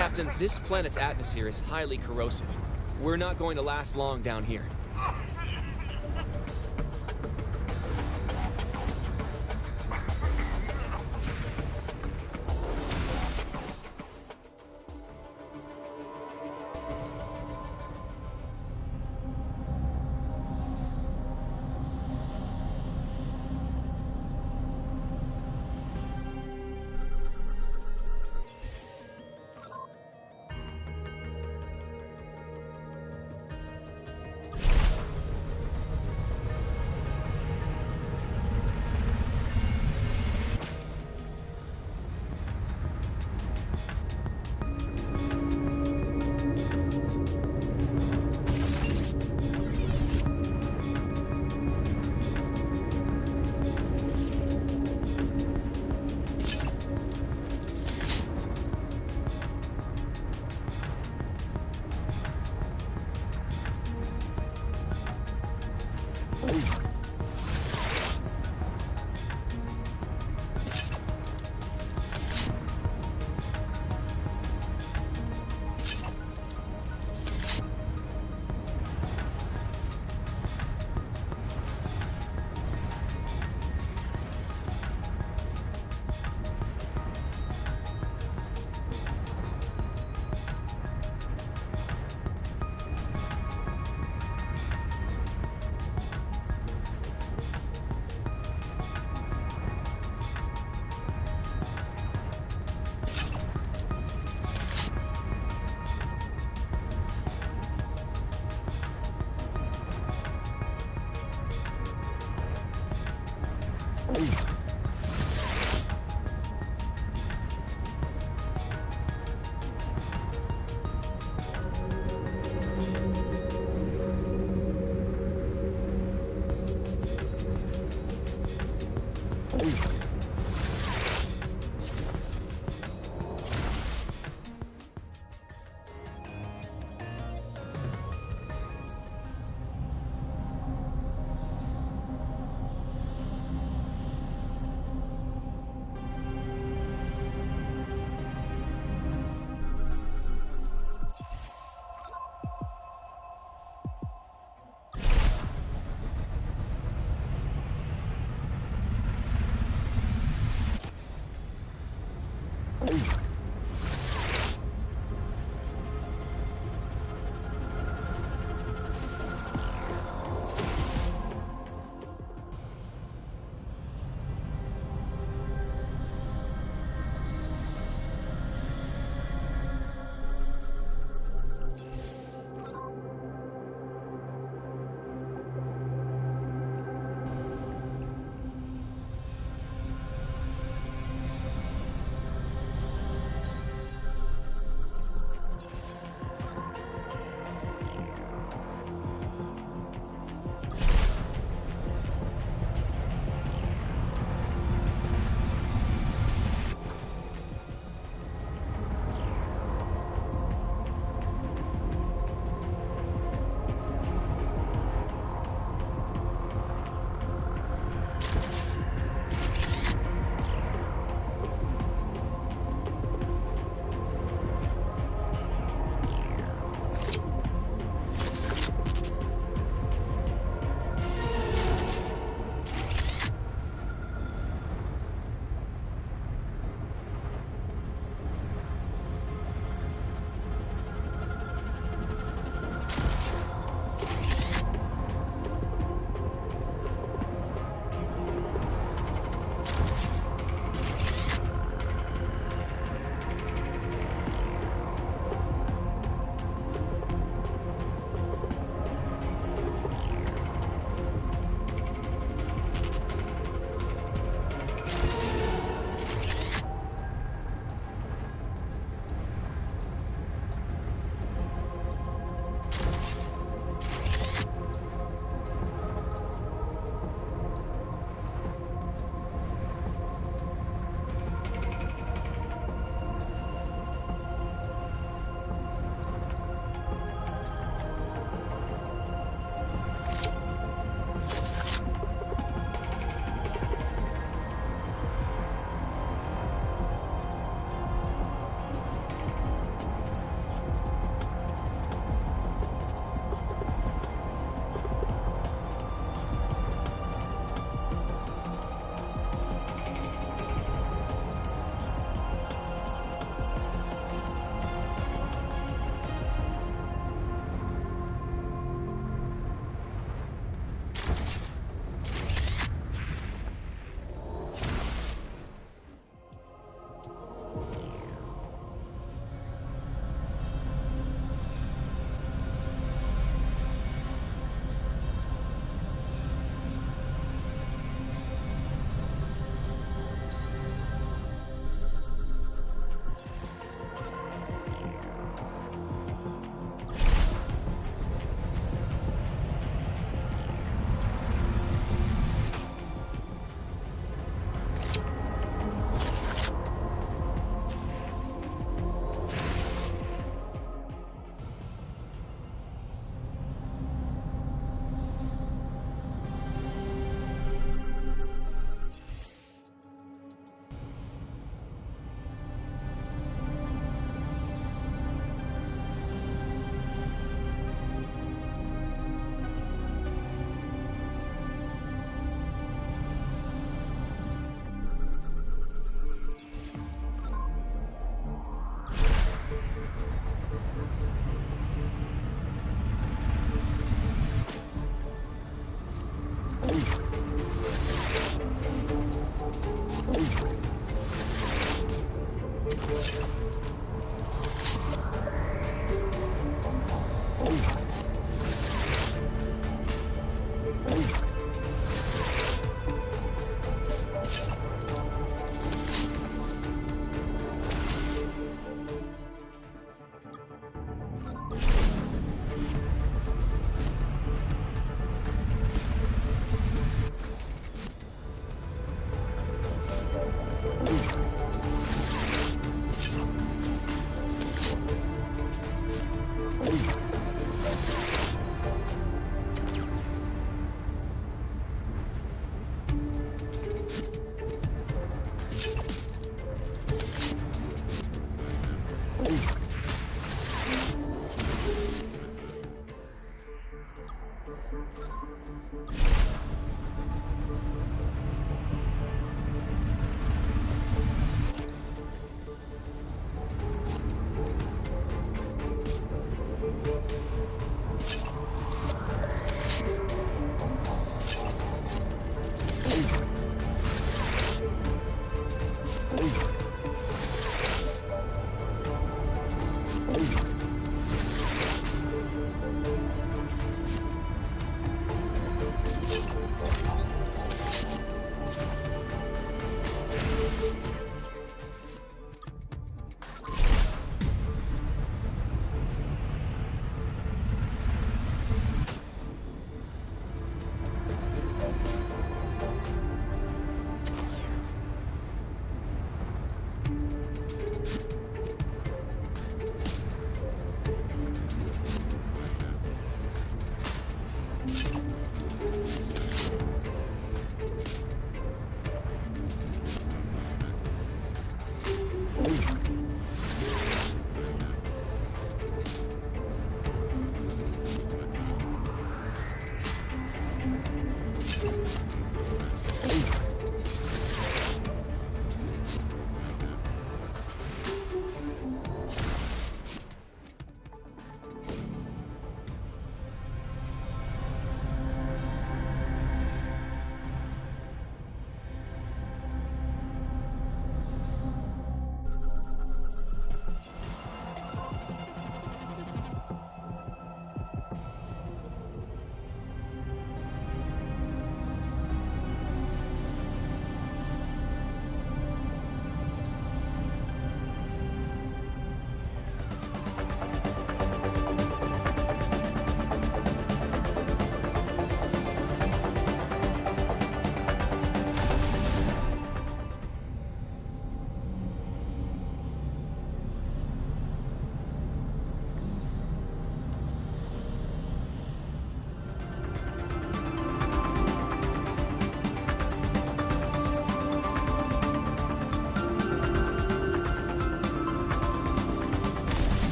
Captain, this planet's atmosphere is highly corrosive. We're not going to last long down here.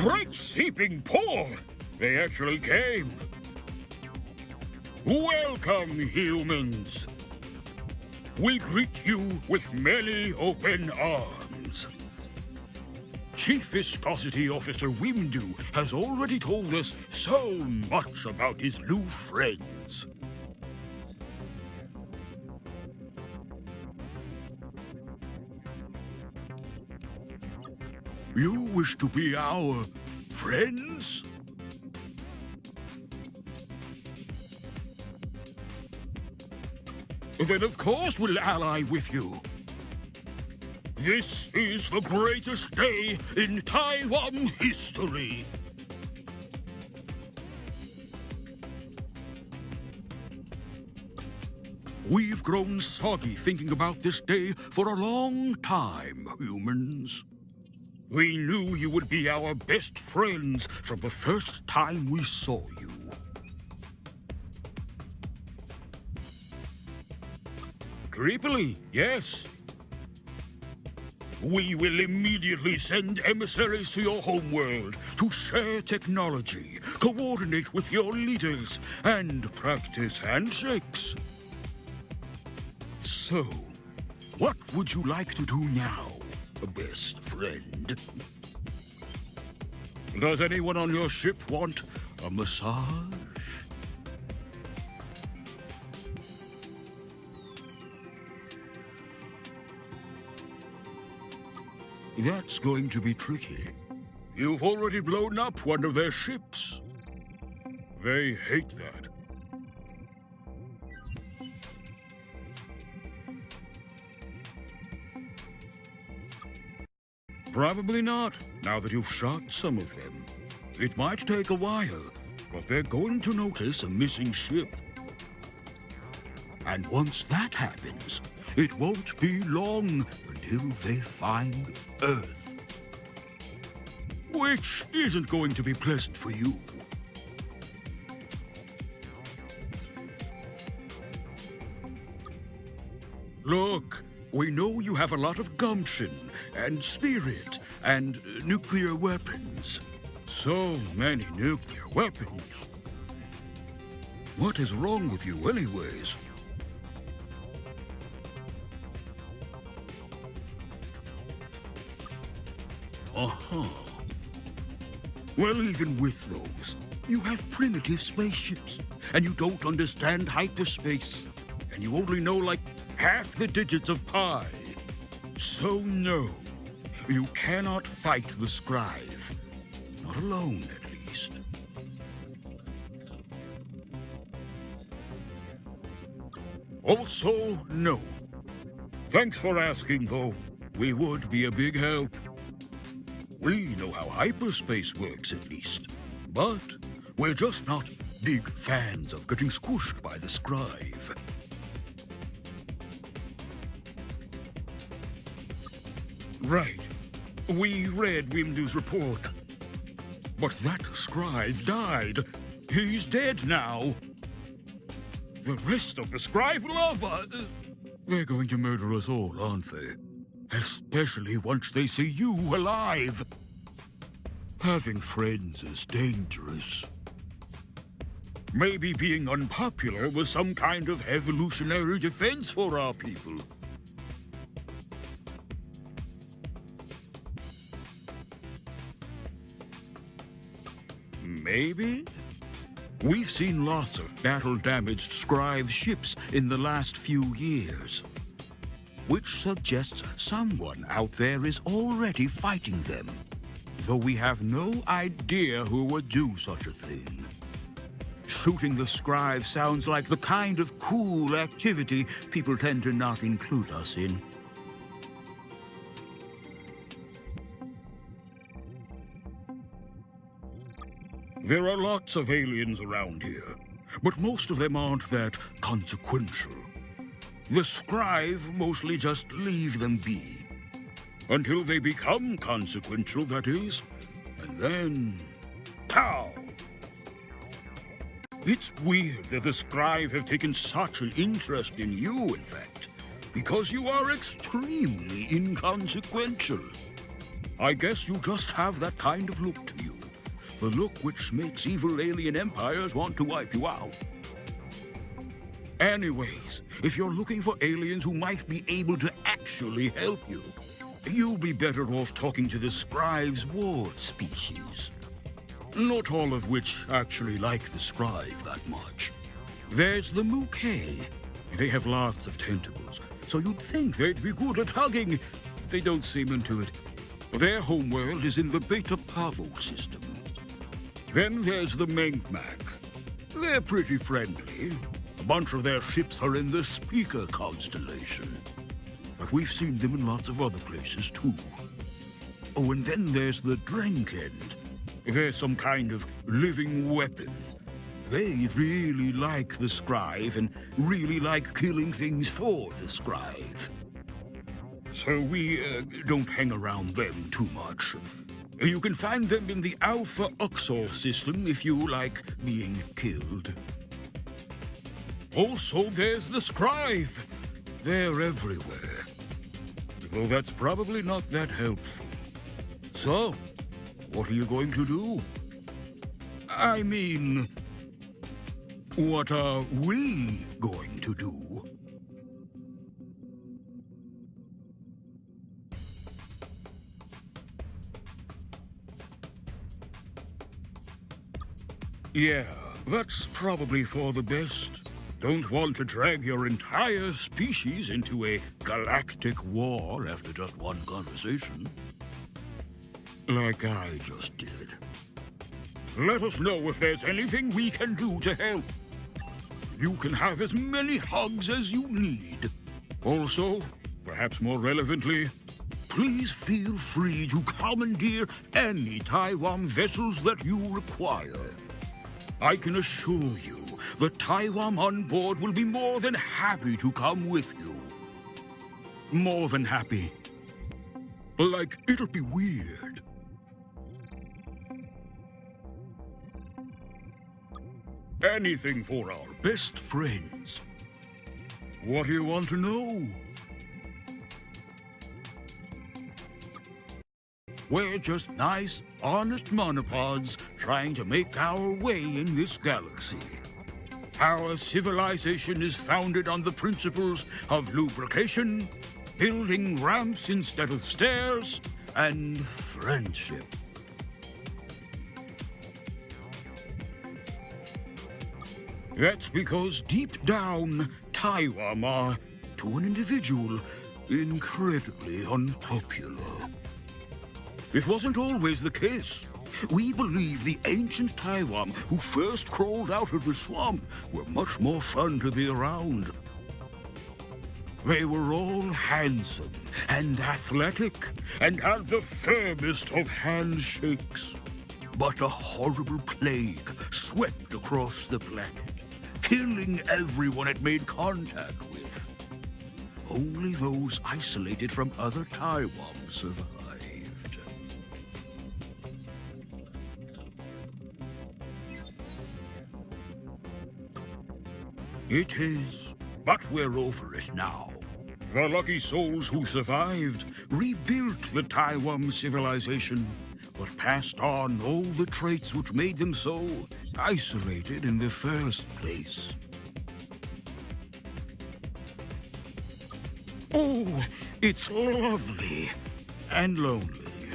Great seeping pour! They actually came. Welcome, humans. We greet you with many open arms. Chief Viscosity Officer Wimdu has already told us so much about his new friends. You wish to be our friends? Then of course we'll ally with you. This is the greatest day in Taiwan history. We've grown soggy thinking about this day for a long time, humans. We knew you would be our best friends from the first time we saw you. Tripoli, yes. We will immediately send emissaries to your homeworld to share technology, coordinate with your leaders, and practice handshakes. So, what would you like to do now, best friend? Does anyone on your ship want a massage? That's going to be tricky. You've already blown up one of their ships. They hate that. Probably not, now that you've shot some of them. It might take a while, but they're going to notice a missing ship. And once that happens, it won't be long until they find Earth. Which isn't going to be pleasant for you. Look, we know you have a lot of gumption, and spirit, and nuclear weapons. So many nuclear weapons. What is wrong with you anyways? Uh-huh. Well, even with those, you have primitive spaceships, and you don't understand hyperspace, and you only know like half the digits of pi. So no, you cannot fight the Scribe. Not alone, at least. Also, no. Thanks for asking, though. We would be a big help. We know how hyperspace works, at least. But we're just not big fans of getting squished by the Scribe. Right. We read Wimdu's report. But that Scribe died. He's dead now. The rest of the Scribe lava... They're going to murder us all, aren't they? Especially once they see you alive. Having friends is dangerous. Maybe being unpopular was some kind of evolutionary defense for our people. Maybe? We've seen lots of battle-damaged Scribe ships in the last few years, which suggests someone out there is already fighting them, though we have no idea who would do such a thing. Shooting the Scribe sounds like the kind of cool activity people tend to not include us in. There are lots of aliens around here, but most of them aren't that consequential. The Scribe mostly just leave them be. Until they become consequential, that is. And then... pow! It's weird that the Scribe have taken such an interest in you, in fact, because you are extremely inconsequential. I guess you just have that kind of look to you. The look which makes evil alien empires want to wipe you out. Anyways, if you're looking for aliens who might be able to actually help you, you'll be better off talking to the Scribe's ward species. Not all of which actually like the Scribe that much. There's the Mouquet. They have lots of tentacles, so you'd think they'd be good at hugging, but they don't seem into it. Their homeworld is in the Beta Pavo system. Then there's the Menkmak. They're pretty friendly. A bunch of their ships are in the Speaker constellation. But we've seen them in lots of other places, too. Oh, and then there's the Drenkend. They're some kind of living weapon. They really like the Scribe and really like killing things for the Scribe. So we don't hang around them too much. You can find them in the Alpha Uxor system if you like being killed. Also, there's the Scribe. They're everywhere. Though that's probably not that helpful. So, what are you going to do? I mean, what are we going to do? Yeah, that's probably for the best. Don't want to drag your entire species into a galactic war after just one conversation. Like I just did. Let us know if there's anything we can do to help. You can have as many hugs as you need. Also, perhaps more relevantly, please feel free to commandeer any Taiwan vessels that you require. I can assure you the Taiwan on board will be more than happy to come with you. More than happy. Like, it'll be weird. Anything for our best friends. What do you want to know? We're just nice, honest monopods trying to make our way in this galaxy. Our civilization is founded on the principles of lubrication, building ramps instead of stairs, and friendship. That's because deep down, Taiwan are, to an individual, incredibly unpopular. It wasn't always the case. We believe the ancient Taiwan who first crawled out of the swamp were much more fun to be around. They were all handsome and athletic and had the firmest of handshakes. But a horrible plague swept across the planet, killing everyone it made contact with. Only those isolated from other Taiwan survived. It is, but we're over it now. The lucky souls who survived rebuilt the Taiwan civilization, but passed on all the traits which made them so isolated in the first place. Oh, it's lovely and lonely.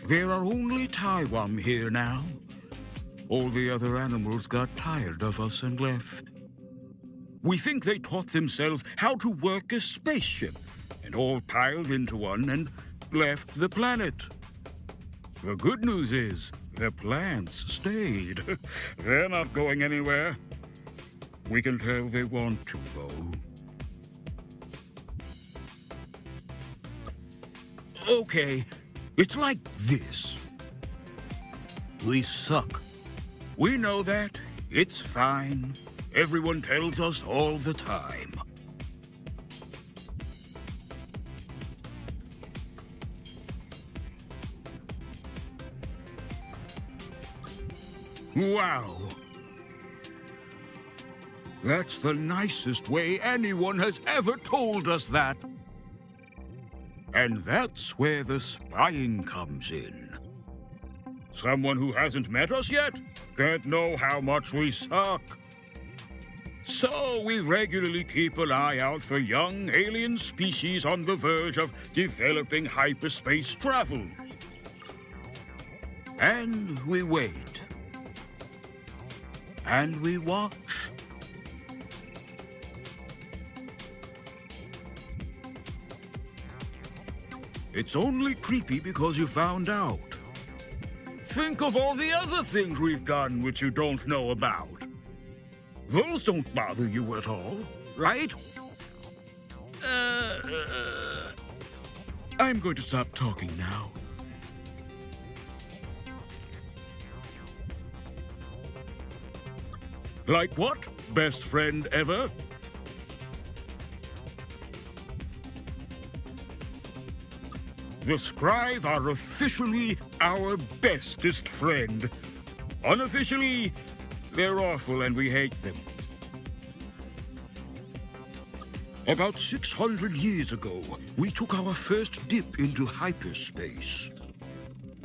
There are only Taiwan here now. All the other animals got tired of us and left. We think they taught themselves how to work a spaceship, and all piled into one and left the planet. The good news is, the plants stayed. They're not going anywhere. We can tell they want to, though. Okay, it's like this. We suck. We know that. It's fine. Everyone tells us all the time. Wow. That's the nicest way anyone has ever told us that. And that's where the spying comes in. Someone who hasn't met us yet can't know how much we suck. So we regularly keep an eye out for young alien species on the verge of developing hyperspace travel. And we wait. And we watch. It's only creepy because you found out. Think of all the other things we've done which you don't know about. Those don't bother you at all, right? I'm going to stop talking now. Like what? Best friend ever? The Scribe are officially our bestest friend. Unofficially, they're awful and we hate them. About 600 years ago, we took our first dip into hyperspace,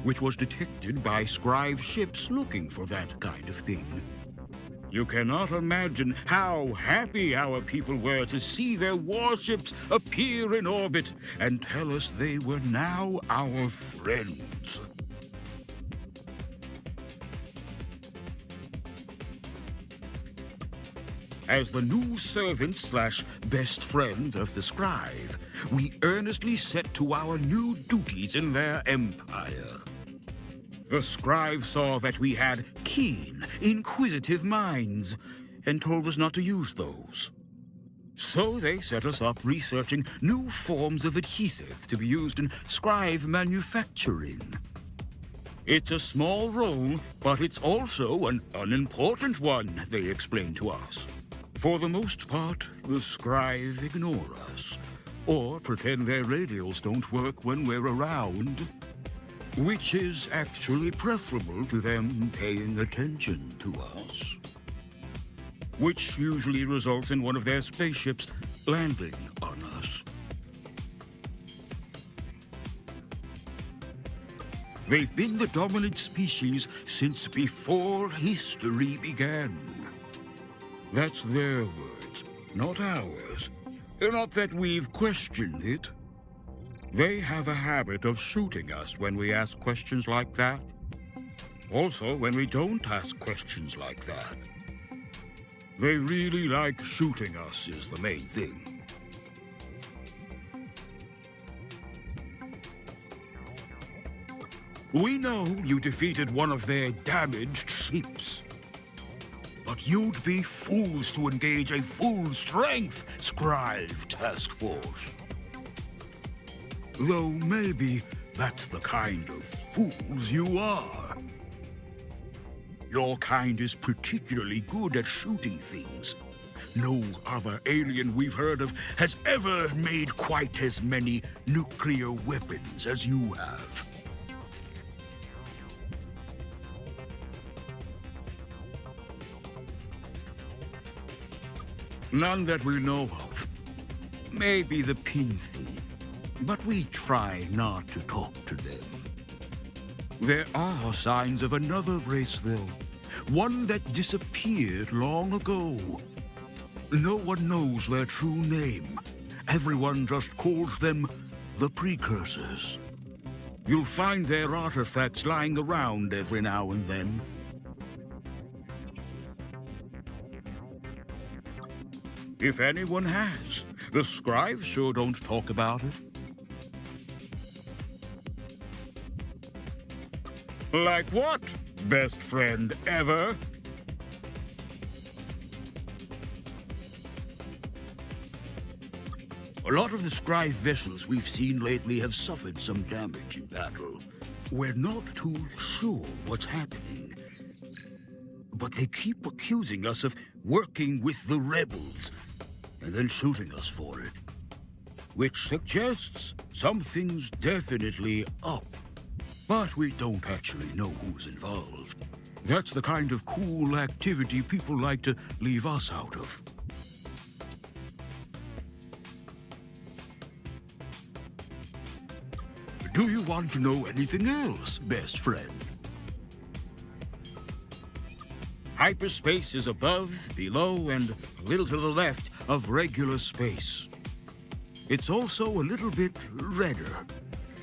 which was detected by Scribe ships looking for that kind of thing. You cannot imagine how happy our people were to see their warships appear in orbit and tell us they were now our friends. As the new servants/best friends of the Scribe, we earnestly set to our new duties in their empire. The Scribe saw that we had keen, inquisitive minds, and told us not to use those. So they set us up researching new forms of adhesive to be used in Scribe manufacturing. It's a small role, but it's also an unimportant one, they explained to us. For the most part, the Scribe ignore us, or pretend their radios don't work when we're around. Which is actually preferable to them paying attention to us. Which usually results in one of their spaceships landing on us. They've been the dominant species since before history began. That's their words, not ours. Not that we've questioned it. They have a habit of shooting us when we ask questions like that. Also, when we don't ask questions like that. They really like shooting us is the main thing. We know you defeated one of their damaged ships. But you'd be fools to engage a full-strength Scribe task force. Though maybe that's the kind of fools you are. Your kind is particularly good at shooting things. No other alien we've heard of has ever made quite as many nuclear weapons as you have. None that we know of. Maybe the Pinthi. But we try not to talk to them. There are signs of another race, though. One that disappeared long ago. No one knows their true name. Everyone just calls them the Precursors. You'll find their artifacts lying around every now and then. If anyone has, the Scribes sure don't talk about it. Like what, best friend ever? A lot of the Scribe vessels we've seen lately have suffered some damage in battle. We're not too sure what's happening. But they keep accusing us of working with the rebels, and then shooting us for it. Which suggests something's definitely up. But we don't actually know who's involved. That's the kind of cool activity people like to leave us out of. do you want to know anything else, best friend? Hyperspace is above, below, and a little to the left of regular space. It's also a little bit redder.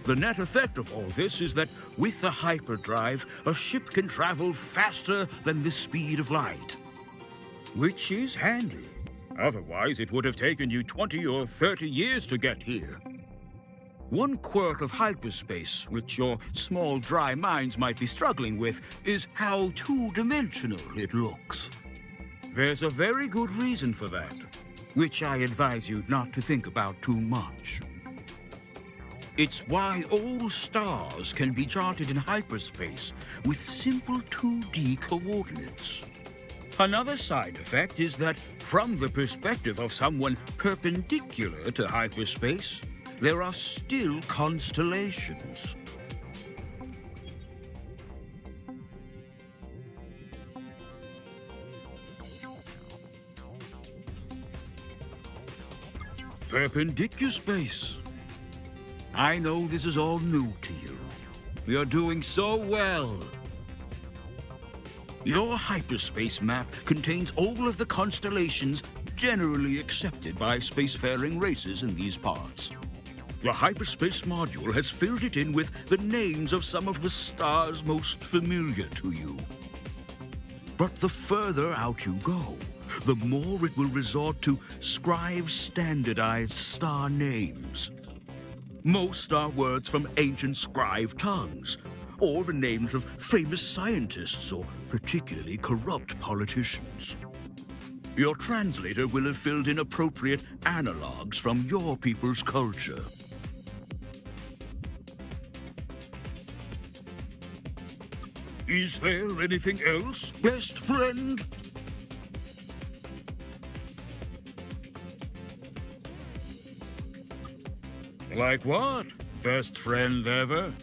The net effect of all this is that with the hyperdrive, a ship can travel faster than the speed of light. Which is handy. Otherwise, it would have taken you 20 or 30 years to get here. One quirk of hyperspace, which your small, dry minds might be struggling with, is how two-dimensional it looks. There's a very good reason for that, which I advise you not to think about too much. It's why all stars can be charted in hyperspace with simple 2D coordinates. Another side effect is that from the perspective of someone perpendicular to hyperspace, there are still constellations. Perpendicular space. I know this is all new to you. You're doing so well. Your hyperspace map contains all of the constellations generally accepted by spacefaring races in these parts. The Hyperspace Module has filled it in with the names of some of the stars most familiar to you. But the further out you go, the more it will resort to scribe standardized star names. Most are words from ancient scribe tongues, or the names of famous scientists or particularly corrupt politicians. Your translator will have filled in appropriate analogs from your people's culture. Is there anything else, best friend? Like what, best friend ever?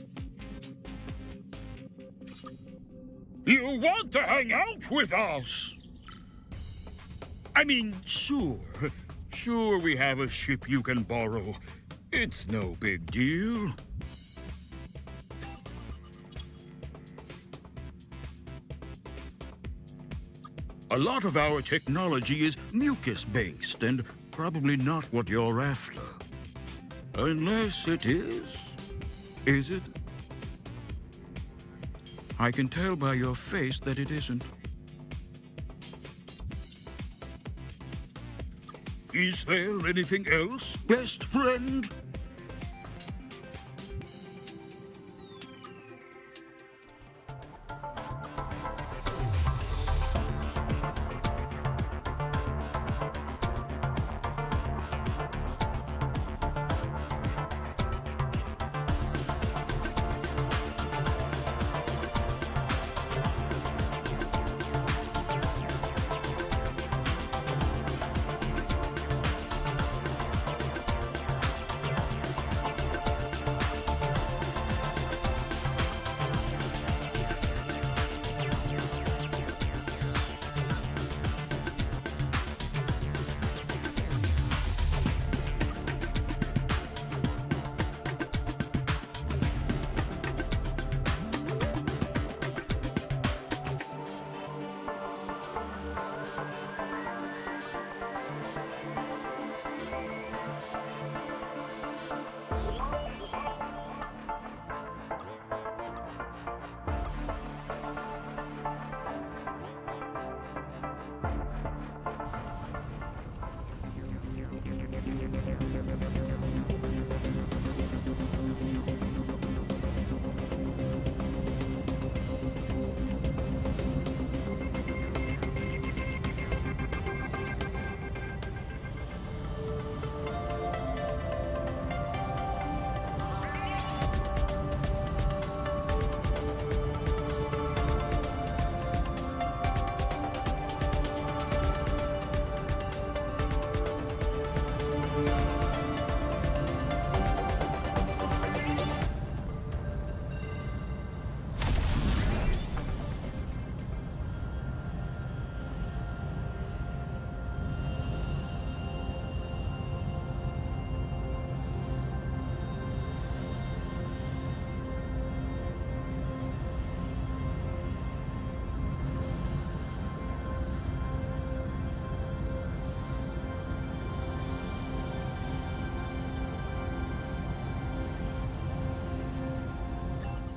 You want to hang out with us? I mean, sure. Sure we have a ship you can borrow. It's no big deal. A lot of our technology is mucus-based and probably not what you're after. Unless it is. Is it? I can tell by your face that it isn't. Is there anything else, best friend?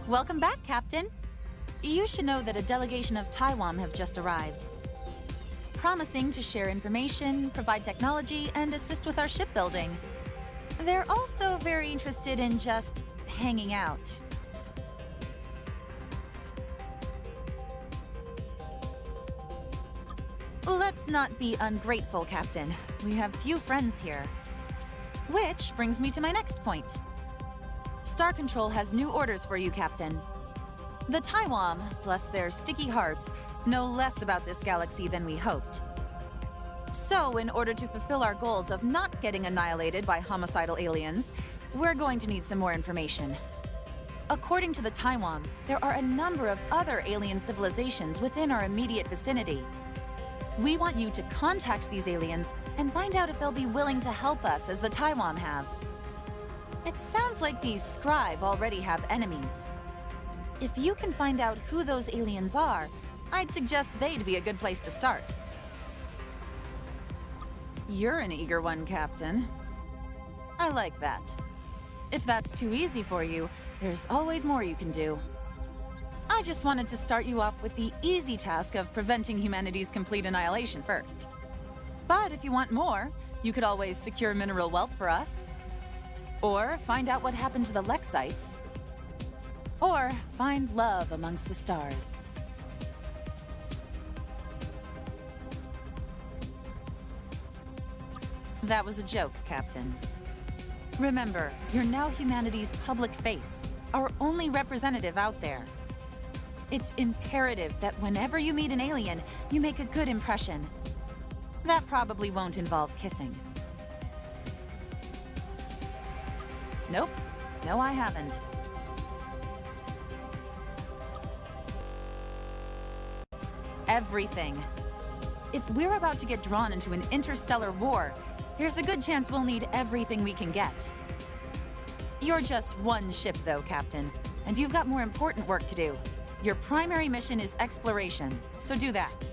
Welcome back, Captain. You should know that a delegation of Taiwan have just arrived, promising to share information, provide technology, and assist with our shipbuilding. They're also very interested in just hanging out. Let's not be ungrateful, Captain. We have few friends here. Which brings me to my next point. Star Control has new orders for you, Captain. The Taiwan, bless their sticky hearts, know less about this galaxy than we hoped. So, in order to fulfill our goals of not getting annihilated by homicidal aliens, we're going to need some more information. According to the Taiwan, there are a number of other alien civilizations within our immediate vicinity. We want you to contact these aliens and find out if they'll be willing to help us as the Taiwan have. It sounds like these Scribe already have enemies. If you can find out who those aliens are, I'd suggest they'd be a good place to start. You're an eager one, Captain. I like that. If that's too easy for you, there's always more you can do. I just wanted to start you off with the easy task of preventing humanity's complete annihilation first. But if you want more, you could always secure mineral wealth for us. Or find out what happened to the Lexites. Or find love amongst the stars. That was a joke, Captain. Remember, you're now humanity's public face, our only representative out there. It's imperative that whenever you meet an alien, you make a good impression. That probably won't involve kissing. Nope. No, I haven't. Everything. If we're about to get drawn into an interstellar war, there's a good chance we'll need everything we can get. You're just one ship, though, Captain, and you've got more important work to do. Your primary mission is exploration, so do that.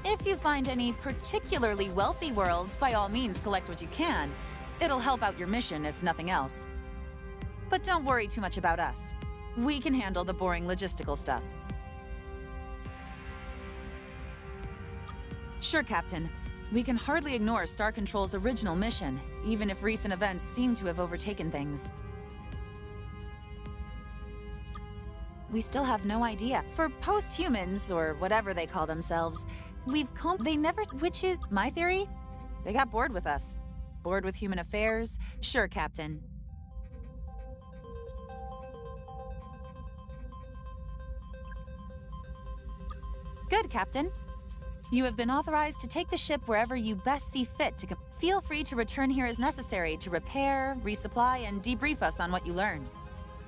If you find any particularly wealthy worlds, by all means collect what you can. It'll help out your mission, if nothing else. But don't worry too much about us. We can handle the boring logistical stuff. Sure, Captain. We can hardly ignore Star Control's original mission, even if recent events seem to have overtaken things. We still have no idea. For post-humans, or whatever they call themselves, which is my theory? They got bored with us. Bored with human affairs? Sure, Captain. Good, Captain. You have been authorized to take the ship wherever you best see fit to feel free to return here as necessary to repair, resupply, and debrief us on what you learned.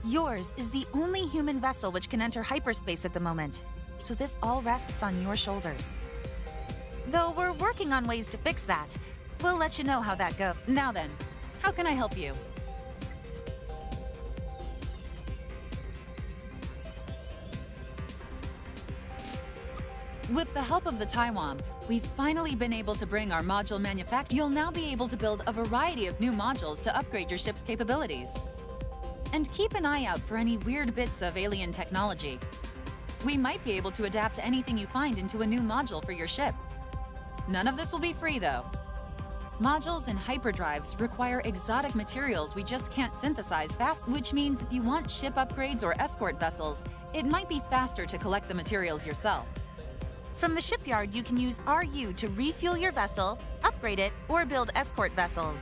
Yours is the only human vessel which can enter hyperspace at the moment, so this all rests on your shoulders. Though we're working on ways to fix that. We'll let you know how that goes. Now then, how can I help you? With the help of the Taiwan, we've finally been able to bring our module manufacturer. You'll now be able to build a variety of new modules to upgrade your ship's capabilities. And keep an eye out for any weird bits of alien technology. We might be able to adapt anything you find into a new module for your ship. None of this will be free, though. Modules and hyperdrives require exotic materials we just can't synthesize fast, which means if you want ship upgrades or escort vessels, it might be faster to collect the materials yourself. From the shipyard, you can use RU to refuel your vessel, upgrade it, or build escort vessels.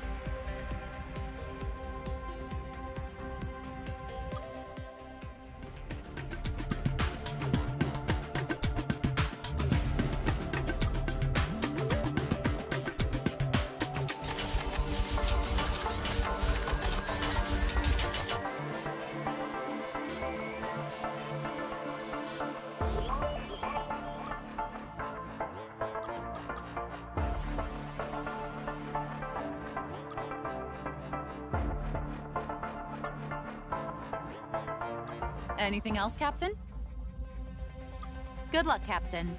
Anything else, Captain? Good luck, Captain.